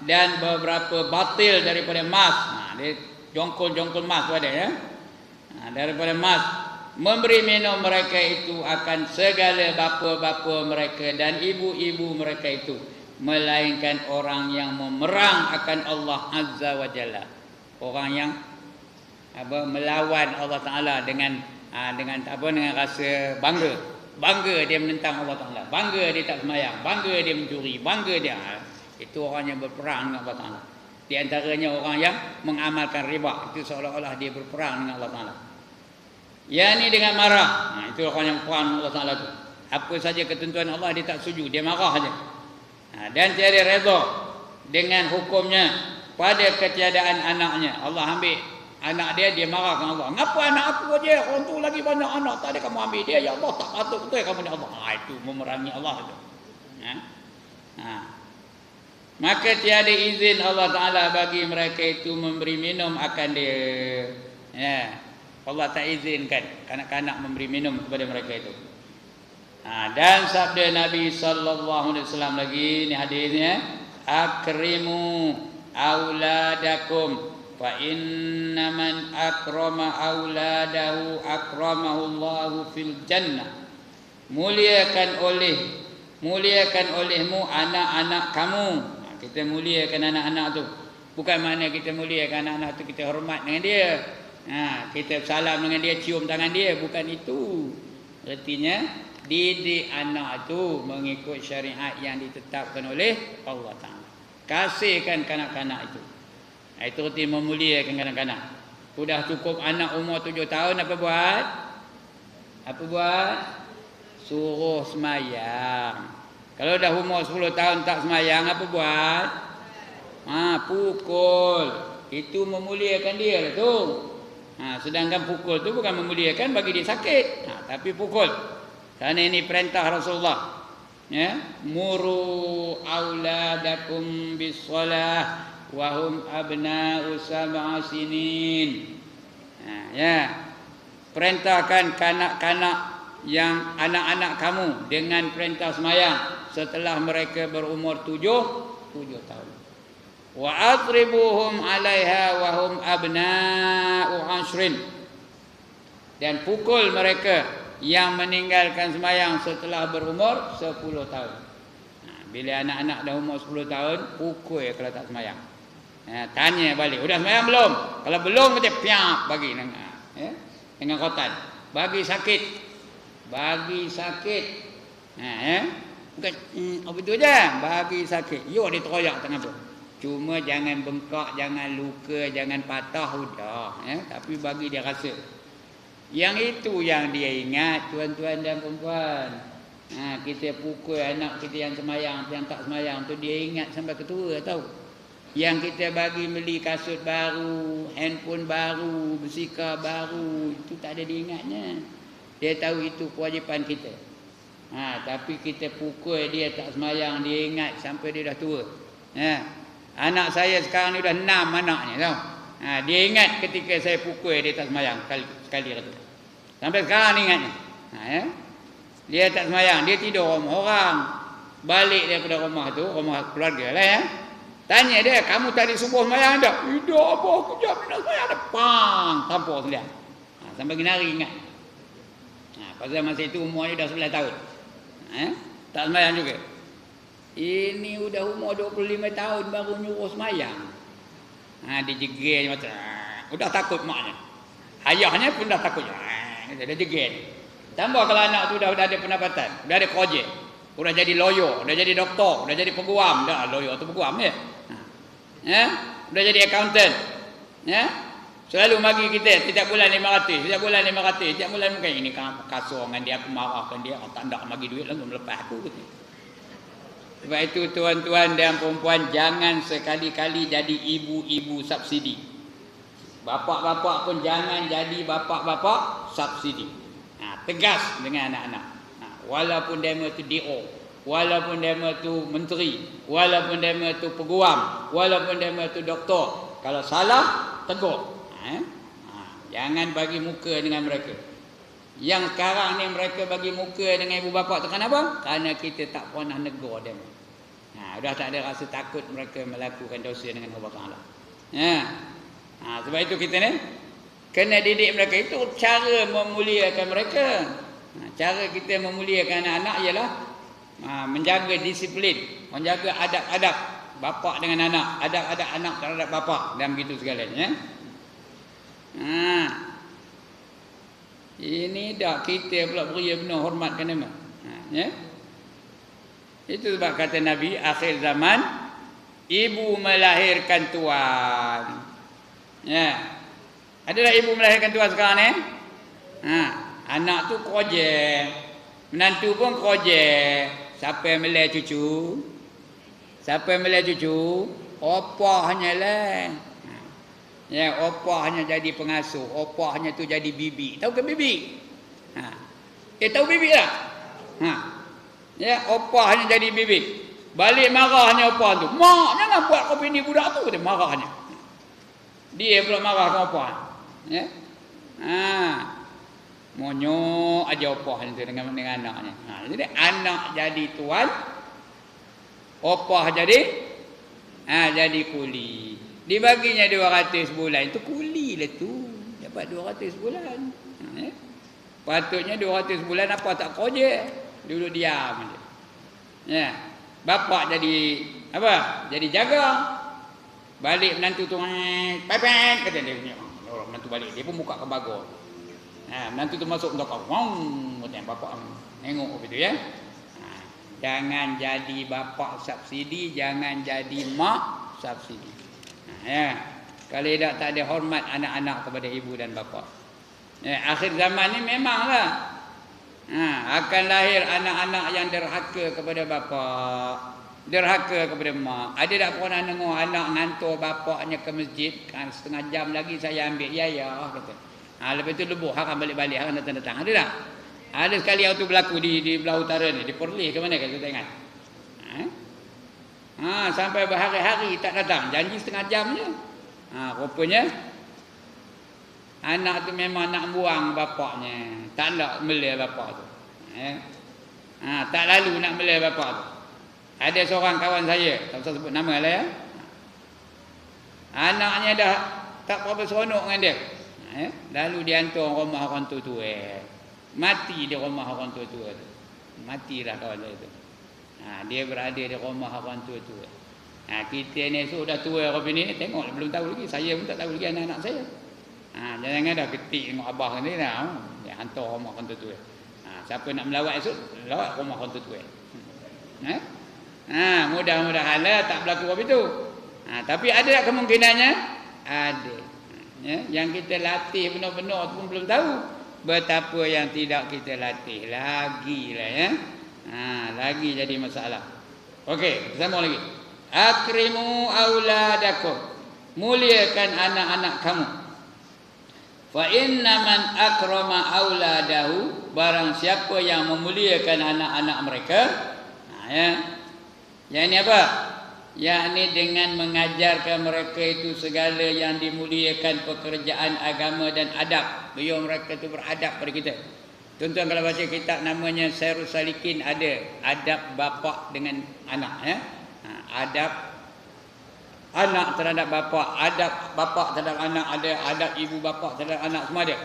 dan beberapa batil daripada emas. Dia jongkol-jongkol emas tu ada ya. Daripada emas. Memberi minum mereka itu akan segala bapa-bapa mereka dan ibu-ibu mereka itu, melainkan orang yang memerang akan Allah Azza wa Jalla. Orang yang melawan Allah Taala dengan rasa bangga dia menentang Allah Taala, bangga dia tak sembahyang, bangga dia mencuri, bangga dia itu orang yang berperang dengan Allah Taala. Di antaranya orang yang mengamalkan riba, itu seolah-olah dia berperang dengan Allah Taala. Yang ni dengan marah, itu orang yang perang dengan Allah Taala tu. Apa saja ketentuan Allah dia tak setuju, dia marah saja. Dan tiada redha dengan hukumnya pada ketiadaan anaknya. Allah ambil anak dia marah dengan Allah. Ngapa anak aku aja? Orang tu lagi banyak anak, tak ada kamu ambil dia. Ya Allah, tak patut betul kamu ni Allah. Itu memerangi Allah tu. Maka tiada izin Allah Ta'ala bagi mereka itu memberi minum akan dia. Allah tak izinkan kanak-kanak memberi minum kepada mereka itu. Dan sabda Nabi sallallahu alaihi wasallam lagi, ni hadisnya, akrimu auladakum fa inna man akrama auladahu akramahu Allahu fil jannah. Muliakan olehmu anak-anak kamu. Kita muliakan anak-anak tu. Bukan makna kita muliakan anak-anak tu kita hormat dengan dia. Kita salam dengan dia, cium tangan dia, bukan itu. Artinya didik anak tu mengikut syariat yang ditetapkan oleh Allah Taala. Kasihkan kanak-kanak itu. Itu arti memuliakan kanak-kanak. Sudah cukup anak umur 7 tahun apa buat? Apa buat? Suruh semayang. Kalau dah umur 10 tahun tak semayang apa buat? Pukul. Itu memuliakan dia lah tu. Sedangkan pukul tu bukan memuliakan, bagi dia sakit. Tapi pukul. Kerana ini perintah Rasulullah. Ya, muru auladakum bis-shalah wa hum abna'u sab'a sinin. Perintahkan kanak-kanak yang anak-anak kamu dengan perintah semayang setelah mereka berumur 7 tahun. Wa atribuhum 'alaiha wa hum abna'u 'ashrin. Dan pukul mereka yang meninggalkan semayang setelah berumur 10 tahun. Bila anak-anak dah umur 10 tahun, pukul kalau tak semayang. Tanya balik, "Udah semayang belum?" Kalau belum, kita piak bagi dengan kotan. Bagi sakit. Bukan apa itu aja, bagi sakit. Yo dia teroyak tengah tu. Cuma jangan bengkak, jangan luka, jangan patah sudah, tapi bagi dia rasa. Yang itu yang dia ingat, tuan-tuan dan puan-puan. Kita pukul anak kita yang semayang, yang tak semayang tu dia ingat sampai ketua tahu. Yang kita bagi beli kasut baru, handphone baru, bersika baru, itu tak ada dia ingatnya. Dia tahu itu kewajipan kita. Tapi kita pukul dia tak semayang, dia ingat sampai dia dah tua. Anak saya sekarang ni dah 6 anaknya tahu. Dia ingat ketika saya pukul dia tak semayang sekali kata. Sampai sekarang ni ingatnya. Dia tak semayang, dia tidur rumah orang. Balik daripada rumah tu, rumah keluarga lah ya. Tanya dia, "Kamu tadi subuh semayang tak?" "Tidak, apa aku jam nak semayang dah." Pang, tampuk sekalian. Sampai genari ingat. Pasal masa itu umurnya dah 11 tahun. Tak semayang juga. Ini udah umur 25 tahun baru nyuruh semayang. Dia jegel macam udah takut maknya. Ayahnya pun dah takut. Dia jegel. Tambah kalau anak tu dah ada pendapatan, dah ada projek, udah jadi lawyer, udah jadi doktor, udah jadi peguam, dah lawyer tu peguam ya. Udah jadi accountant. Selalu bagi kita setiap bulan 500, setiap bulan 500, setiap bulan mungkin ini kan kasar dengan dia, aku marahkan dia, tak nak bagi duit langsung lepas aku gitu. Sebab itu tuan-tuan dan perempuan, jangan sekali-kali jadi ibu-ibu subsidi. Bapak-bapak pun jangan jadi bapak-bapak subsidi. Tegas dengan anak-anak. Walaupun demo itu DO. walaupun dia tu menteri, walaupun dia tu peguam, walaupun dia tu doktor. Kalau salah, tegur. Jangan bagi muka dengan mereka. Yang sekarang ni mereka bagi muka dengan ibu bapa tu kenapa? Kerana kita tak pernah negur dia. Dah tak ada rasa takut mereka melakukan dosa dengan Allah Taala. Sebab itu kita ni kena didik mereka. Itu cara memuliakan mereka. Cara kita memuliakan anak-anak ialah menjaga disiplin, menjaga adab-adab bapa dengan anak, adab-adab anak terhadap bapa dan begitu segalanya. Ini dah kita pula beri benar hormat kan nama. Itu sebab kata Nabi, akhir zaman ibu melahirkan tuan. Adalah ibu melahirkan tuan sekarang ni? Anak tu kroje, menantu pun kroje. Siapa yang melahir cucu? Siapa yang melahir cucu? Opahnya lah. Opahnya jadi pengasuh, opahnya tu jadi bibi. Tahu ke bibi? Tahu bibi tak? Opahnya jadi bibi. Balik marahnya opah tu. Mak, jangan buat kau bini budak tu, dia marahnya. Dia pula marah ke opah. Monyok aja opah tu dengan anaknya. Jadi anak jadi tuan, opah jadi kuli. Dibaginya 200 bulan. Itu kuli lah tu. Dapat 200 bulan. Patutnya 200 bulan apa tak kerja. Duduk diam je. Bapak jadi apa? Jadi jaga. Balik menantu tu pepet kata dia. Orang menantu balik. Dia pun buka ke bagus. Menantu tu masuk belakang. Kata bapak nengok begitu ya. Jangan jadi bapak subsidi, jangan jadi mak subsidi. Kalau tak ada hormat anak-anak kepada ibu dan bapa. Akhir zaman ni memanglah akan lahir anak-anak yang derhaka kepada bapa, derhaka kepada mak. Ada tak pernah dengar anak ngantor bapaknya ke masjid, setengah jam lagi saya ambil ya kata. Lepas tu lebuh haram balik-balik, haram datang-datang. Ada tak? Ada sekali yang tu berlaku di belah utara ni, di Perlis ke mana kan kita ingat. Sampai berhari-hari tak datang, janji setengah jam je. Rupanya anak tu memang nak buang bapaknya, tak nak melih bapak tu. Tak lalu nak melih bapak tu. Ada seorang kawan saya, tak usah sebut nama lah ya. Anaknya dah tak berapa seronok dengan dia. Lalu dia hantar rumah orang tua-tua. Mati di rumah orang tua-tua tu. Matilah kawan saya tu. Dia berada di rumah orang tua-tua. Kita ni sudah tua orang ni, tengok belum tahu lagi. Saya pun tak tahu lagi anak-anak saya. Jangan dah ketik tengok abah ni dah. Dia hantar rumah orang tua-tua. Siapa nak melawat esok, lawat rumah orang tua-tua. Mudah-mudahan lah tak berlaku apa itu. Tapi ada tak kemungkinannya? Ada. Yang kita latih benar-benar pun belum tahu. Betapa yang tidak kita latih lagi lah ya. Lagi jadi masalah. Okey, kita sambung lagi. Akrimu auladakum. Muliakan anak-anak kamu. Fa inna man akrama auladahu, barang siapa yang memuliakan anak-anak mereka. Yang ini apa? Yakni dengan mengajarkan mereka itu segala yang dimuliakan pekerjaan agama dan adab. Biar mereka itu beradab pada kita. Tuan-tuan kalau baca kitab namanya Sairul Salikin, ada adab bapa dengan anak ya. Adab anak terhadap bapa, adab bapa terhadap anak, ada adab ibu bapa terhadap anak, semua ada.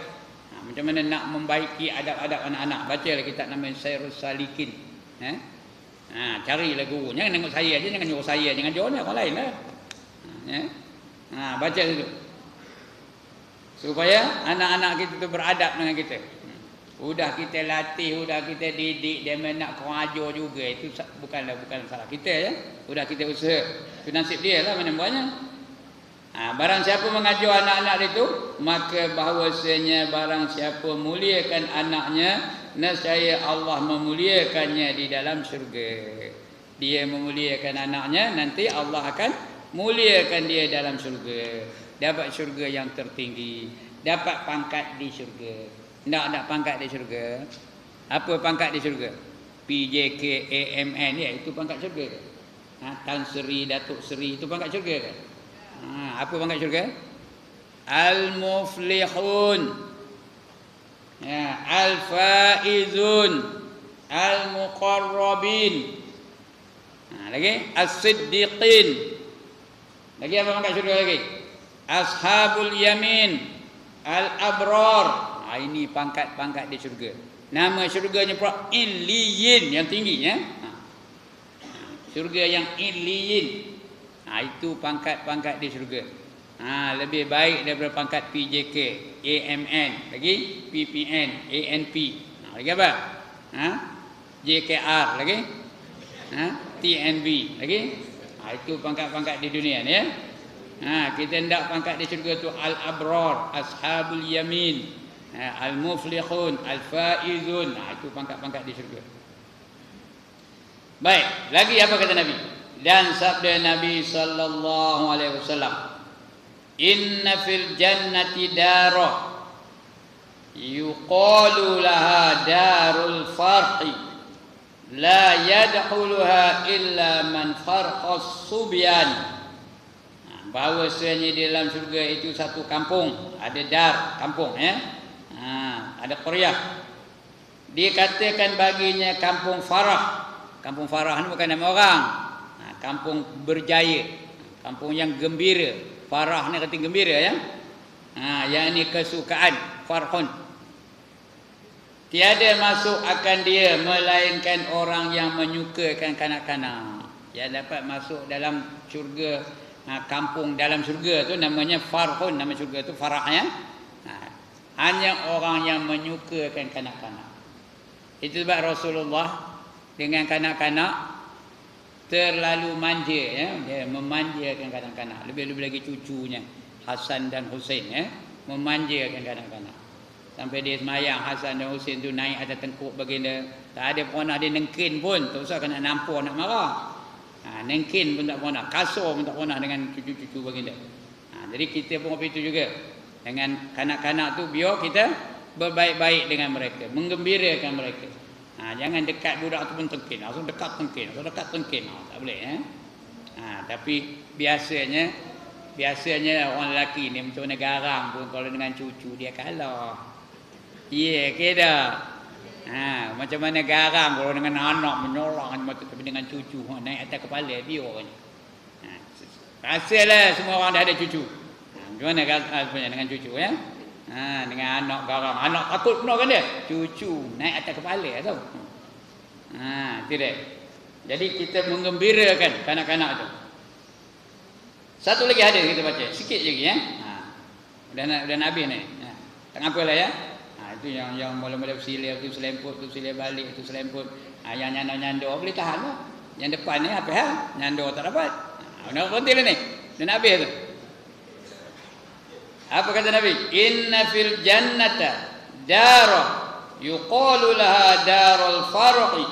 Macam mana nak membaiki adab-adab anak-anak. Bacalah kitab namanya Sairul Salikin. Carilah guru. Jangan tengok saya aja, jangan nyuruh saya, jangan jual orang lain lah. Baca dulu. Supaya anak-anak kita tu beradab dengan kita. Sudah kita latih, sudah kita didik, dia nak kurang ajar juga. Itu bukan salah kita ya. Sudah kita usaha. Itu nasib dia lah mana buahnya. Barang siapa mengajar anak-anak itu, maka bahawasanya barang siapa muliakan anaknya, nescaya Allah memuliakannya di dalam syurga. Dia memuliakan anaknya, nanti Allah akan muliakan dia dalam syurga. Dapat syurga yang tertinggi, dapat pangkat di syurga. Tak pangkat di syurga. Apa pangkat di syurga? PJK AMN ya, itu pangkat syurga ke? Tan Sri, Datuk Sri, itu pangkat syurga ke? Apa pangkat syurga? Al-muflihun, ya, al-faizun, al-muqarrabin, lagi as-siddiqin. Lagi apa pangkat syurga lagi? Ashabul yamin, al-abrar. Ini pangkat-pangkat di syurga. Nama syurganya pula Illiyin, yang tinggi ya. Syurga yang Illiyin. Itu pangkat-pangkat di syurga. Lebih baik daripada pangkat PJK, AMN, lagi PPN, ANP. Lagi apa? JKR lagi. TNB lagi. Itu pangkat-pangkat di dunia ni ya. Kita hendak pangkat di syurga tu al-abrar, ashabul yamin, al-muflihun, al-faizun. Itu pangkat-pangkat di syurga. Baik, lagi apa kata Nabi? Dan sabda Nabi sallallahu alaihi wasallam, inna fil jannati dara yuqalu laha darul farqi la yadkhuluha illa man farqas subyan. Bahawasanya di dalam syurga itu satu kampung, ada dar, kampung ya. Ada qaryah. Dikatakan baginya kampung Farah. Kampung Farah ni bukan nama orang. Kampung berjaya, kampung yang gembira. Farah ni kata gembira ya. Yang ini kesukaan, farhun. Tiada masuk akan dia melainkan orang yang menyukakan kanak-kanak. Yang dapat masuk dalam syurga, kampung dalam syurga tu namanya farhun, nama syurga tu Farah ya. Hanya orang yang menyukakan kanak-kanak. Itu sebab Rasulullah dengan kanak-kanak terlalu manja ya. Dia memanjakan kanak-kanak. Lebih-lebih lagi cucunya Hasan dan Husain ya, memanjakan kanak-kanak. Sampai dia semayang, Hasan dan Husain tu naik atas tengkuk baginda. Tak ada pernah dia nengkin pun. Tak usah kena nampur nak marah. Nengkin pun tak pernah, kasar pun tak pernah dengan cucu-cucu baginda. Jadi kita pun begitu juga. Dengan kanak-kanak tu biar kita berbaik-baik dengan mereka, menggembirakan mereka. Jangan dekat budak tu pun tengkin, langsung dekat tengkin, tak boleh ya. Tapi biasanya orang lelaki ni macam mana garang pun kalau dengan cucu dia kalah. Kira. Macam mana garang kalau dengan anak menyolong tapi dengan cucu naik atas kepala biar. Rasalah semua orang dah ada cucu. Macam mana punya dengan cucu ya? Dengan anak garang, anak takut pun kan dia. Cucu naik atas kepala tau. Tidak. Jadi kita menggembirakan kanak-kanak tu. Satu lagi hadis kita baca, sikit lagi ya. Dan habis ni. Tak apalah ya. Itu yang mula-mula bersilir tu selemput, tu silir balik, tu selemput. Yang nyandor boleh tahan lah. Yang depan ni apa hal? Nyandor tak dapat. Nak berhenti lah ni. Dan habis tu. Apa kata Nabi? Inna fil jannata dara yuqalu laha darul farqi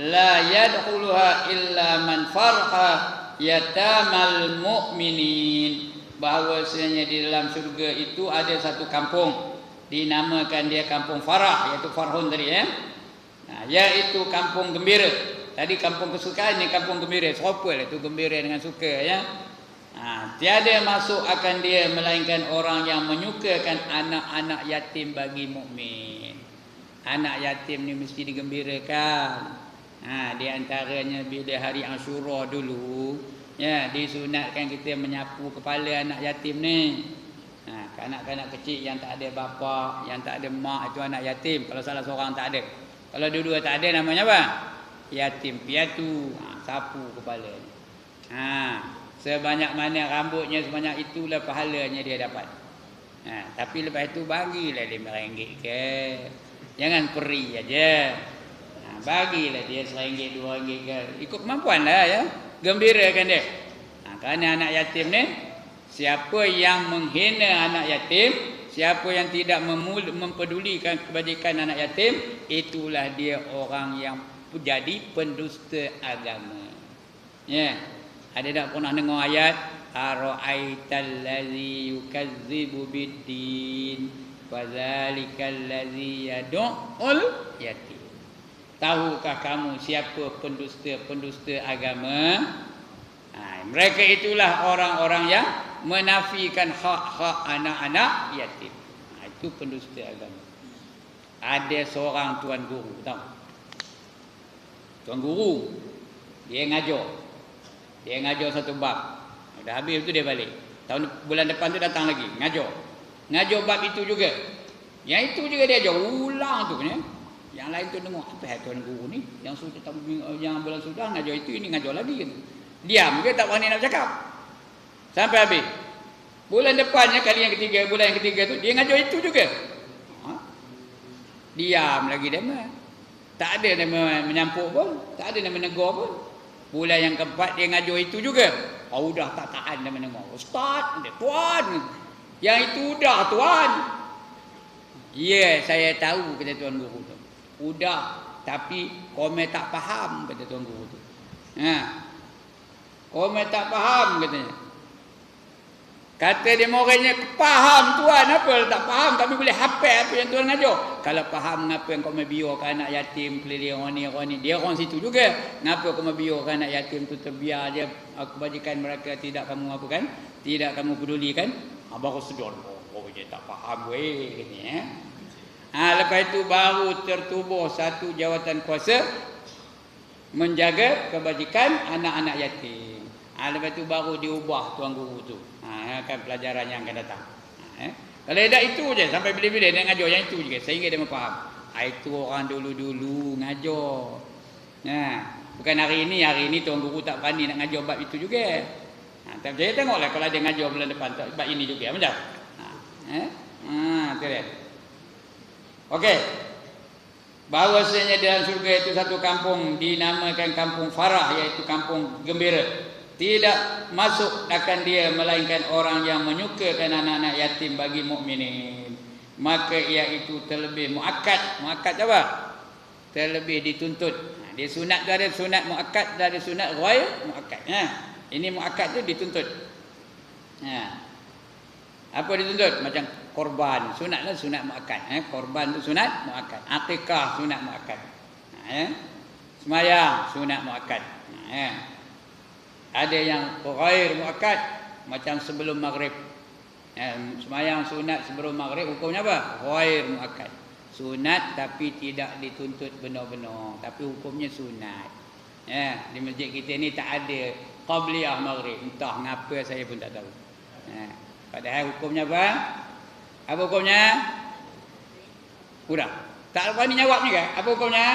la yadkhuluha illa man farqa yatamal mu'minin. Bahawasanya di dalam syurga itu ada satu kampung, dinamakan dia kampung Farah, iaitu Farhun tadi ya. Iaitu kampung gembira. Tadi kampung kesukaan, ni kampung gembira. Serupa lah itu gembira dengan suka ya. Tiada masuk akan dia melainkan orang yang menyukakan anak-anak yatim bagi mukmin. Anak yatim ni mesti digembirakan. Di antaranya bila hari Ashura dulu ya, disunatkan kita menyapu kepala anak yatim ni. Kanak-kanak kecil yang tak ada bapa, yang tak ada mak, itu anak yatim. Kalau salah seorang tak ada. Kalau dua-dua tak ada, namanya apa? Yatim piatu. Sapu kepala. Sebanyak mana rambutnya, sebanyak itulah pahalanya dia dapat. Tapi lepas itu bagilah RM5 ke. Jangan peri aja. Bagilah dia RM1, RM2 ke. Ikut kemampuan lah ya. Gembirakan dia. Kerana anak yatim ni, siapa yang menghina anak yatim, siapa yang tidak mempedulikan kebajikan anak yatim, itulah dia orang yang jadi pendusta agama. Ya. Ada tak pernah dengar ayat ara'aital ladzi yukazzibu biddin fadzalikal ladzi yad'ul yatim. tahukah kamu siapa pendusta-pendusta agama? Mereka itulah orang-orang yang menafikan hak-hak anak-anak yatim. Itu pendusta agama. Ada seorang tuan guru, tahu? Tuan guru, dia ngajar satu bab. Dah habis tu dia balik. Bulan depan tu datang lagi, ngajar bab itu juga. Yang itu juga dia ajar ulang tu kan. Yang lain tu dengar, apa tuan guru ni? Yang bulan sudah ngajar itu, ini ngajar lagi kan. Diam ke, tak berani nak cakap. Sampai habis. Bulan depannya bulan yang ketiga tu dia ngajar itu juga. Diam lagi dia mah. Tak ada dia menyampuk pun, tak ada dia menegur pun. Bulan yang keempat dia ngajar itu juga. Dah tak tahan dia mendengar. Ustaz, dia tuan. Yang itu dah tuan. Ya, saya tahu, kata tuan guru tu. Udah, tapi kami tak faham, kata tuan guru tu. Kami tak faham, katanya. Kata dia muridnya, faham tuan, apa tak faham, kami boleh hafal apa yang tuan ngajar. Kalau faham ngapa yang kami biarkan anak yatim keliling orang ni, dia orang situ juga. Ngapa kami biarkan anak yatim tu terbiar je, kebajikan mereka tidak kamu apa kan? Tidak kamu pedulikan. Baru sedar, dia tak faham weh, katanya. Lepas itu baru tertubuh satu jawatan kuasa menjaga kebajikan anak-anak yatim. Lepas itu baru diubah tuan guru tu. Akan pelajaran yang akan datang. Kalau ada itu je sampai bila-bila dia ngajar yang itu juga sehingga dia faham. Itu orang dulu-dulu ngajar. Bukan hari ini tuan guru tak berani nak ngajar bab itu juga. Tapi saya tengoklah kalau dia ngajar bulan depan bab ini juga macam. Tu dia. Okey. Bahawasanya dalam surga itu satu kampung dinamakan kampung Farah, iaitu kampung gembira. Tidak masuk akan dia melainkan orang yang menyukakan anak-anak yatim bagi mukminin. Maka ia itu terlebih muakkad. Muakkad apa? Terlebih dituntut. Dia sunat tu ada sunat muakkad, ada sunat ghair muakkad. Ini muakkad tu dituntut. Apa dituntut? Macam korban, sunatlah sunat muakkad. Korban tu sunat muakkad. Akikah sunat muakkad. Semayang sunat muakkad. Ada yang ghair muakkad, macam sebelum maghrib. Semayang sunat sebelum maghrib, hukumnya apa? Ghair muakkad. Sunat tapi tidak dituntut benar-benar, tapi hukumnya sunat. Di masjid kita ni tak ada qabliyah maghrib. Entah ngapa saya pun tak tahu. Padahal hukumnya apa? Apa hukumnya? Kurang. Tak berani jawab ni kan? Apa hukumnya?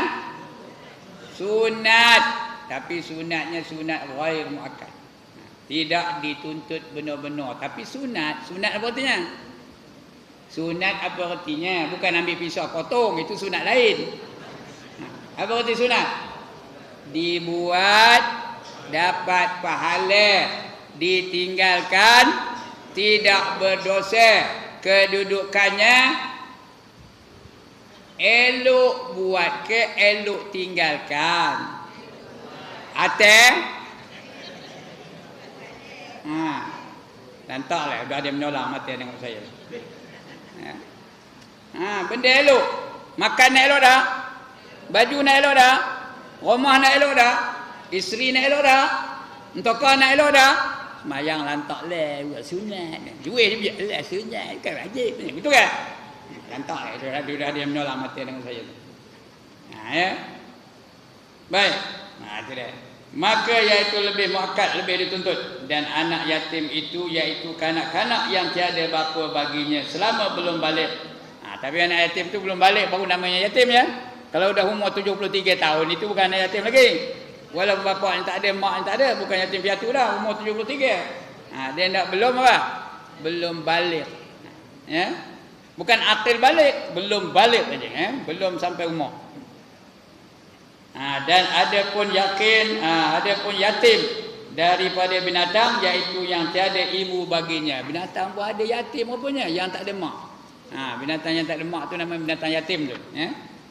Sunat. Tapi sunatnya sunat ghair muakkad. Tidak dituntut benar-benar, tapi sunat. Sunat apa artinya? Sunat apa artinya? Bukan ambil pisau potong, itu sunat lain. Apa arti sunat? Dibuat dapat pahala, ditinggalkan tidak berdosa, kedudukannya elok buat ke elok tinggalkan. Lantaklah dah dia menolak mati dengan saya. Benda elok. Makan nak elok dah. Baju nak elok dah. Rumah nak elok dah. Isteri nak elok dah. Entokah nak elok dah. Semayang lantaklah buat sunat. Jual dia biarlah sunat, bukan wajib. Betul kan? Lantaklah dah dia menolak mati dengan saya. Baik. Itu dia. Maka iaitu lebih muakkad, lebih dituntut. Dan anak yatim itu iaitu kanak-kanak yang tiada bapa baginya selama belum balik. Tapi anak yatim itu belum balik baru namanya yatim ya. Kalau dah umur 73 tahun itu bukan anak yatim lagi. Walaupun bapa yang tak ada, mak yang tak ada, bukan yatim piatu dah umur 73. Dia nak belum apa? Belum balik. Bukan akil balik, belum balik saja. Belum sampai umur. Dan ada pun yatim daripada binatang, iaitu yang tiada ibu baginya. Binatang pun ada yatim rupanya yang tak ada mak. Binatang yang tak ada mak tu nama binatang yatim tu.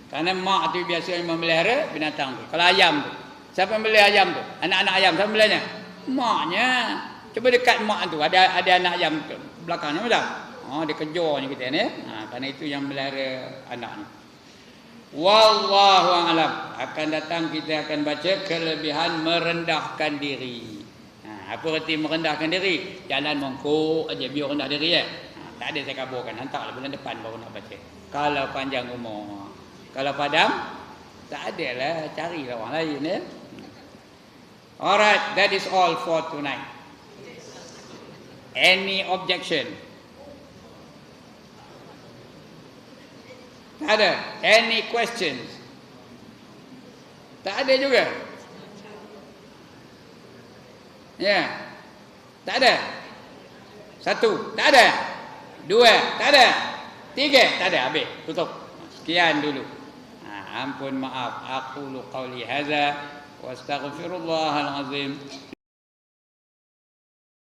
Kerana mak tu biasanya memelihara binatang tu. Kalau ayam tu, siapa memelihara ayam tu? Anak-anak ayam siapa memelihara? Maknya. Cuba dekat mak tu ada anak ayam belakangnya macam. Dia kejarnya kita ni. Kerana itu yang memelihara anak ni. Wallahu a'lam. Akan datang kita akan baca kelebihan merendahkan diri. Apa erti merendahkan diri? Jalan mongkok aja biar rendah diri ya. Tak ada saya kaburkan. Hantarlah bulan depan baru nak baca. Kalau panjang umur. Kalau padam, tak adalah, carilah orang lain ya. Alright, that is all for tonight. Any objection? Tak ada. Any questions? Tak ada juga. Ya. Tak ada. Satu, tak ada. Dua, tak ada. Tiga, tak ada. Habis, tutup. Sekian dulu. Ampun maaf. Aqulu qawli hadza wa astaghfirullahal azim.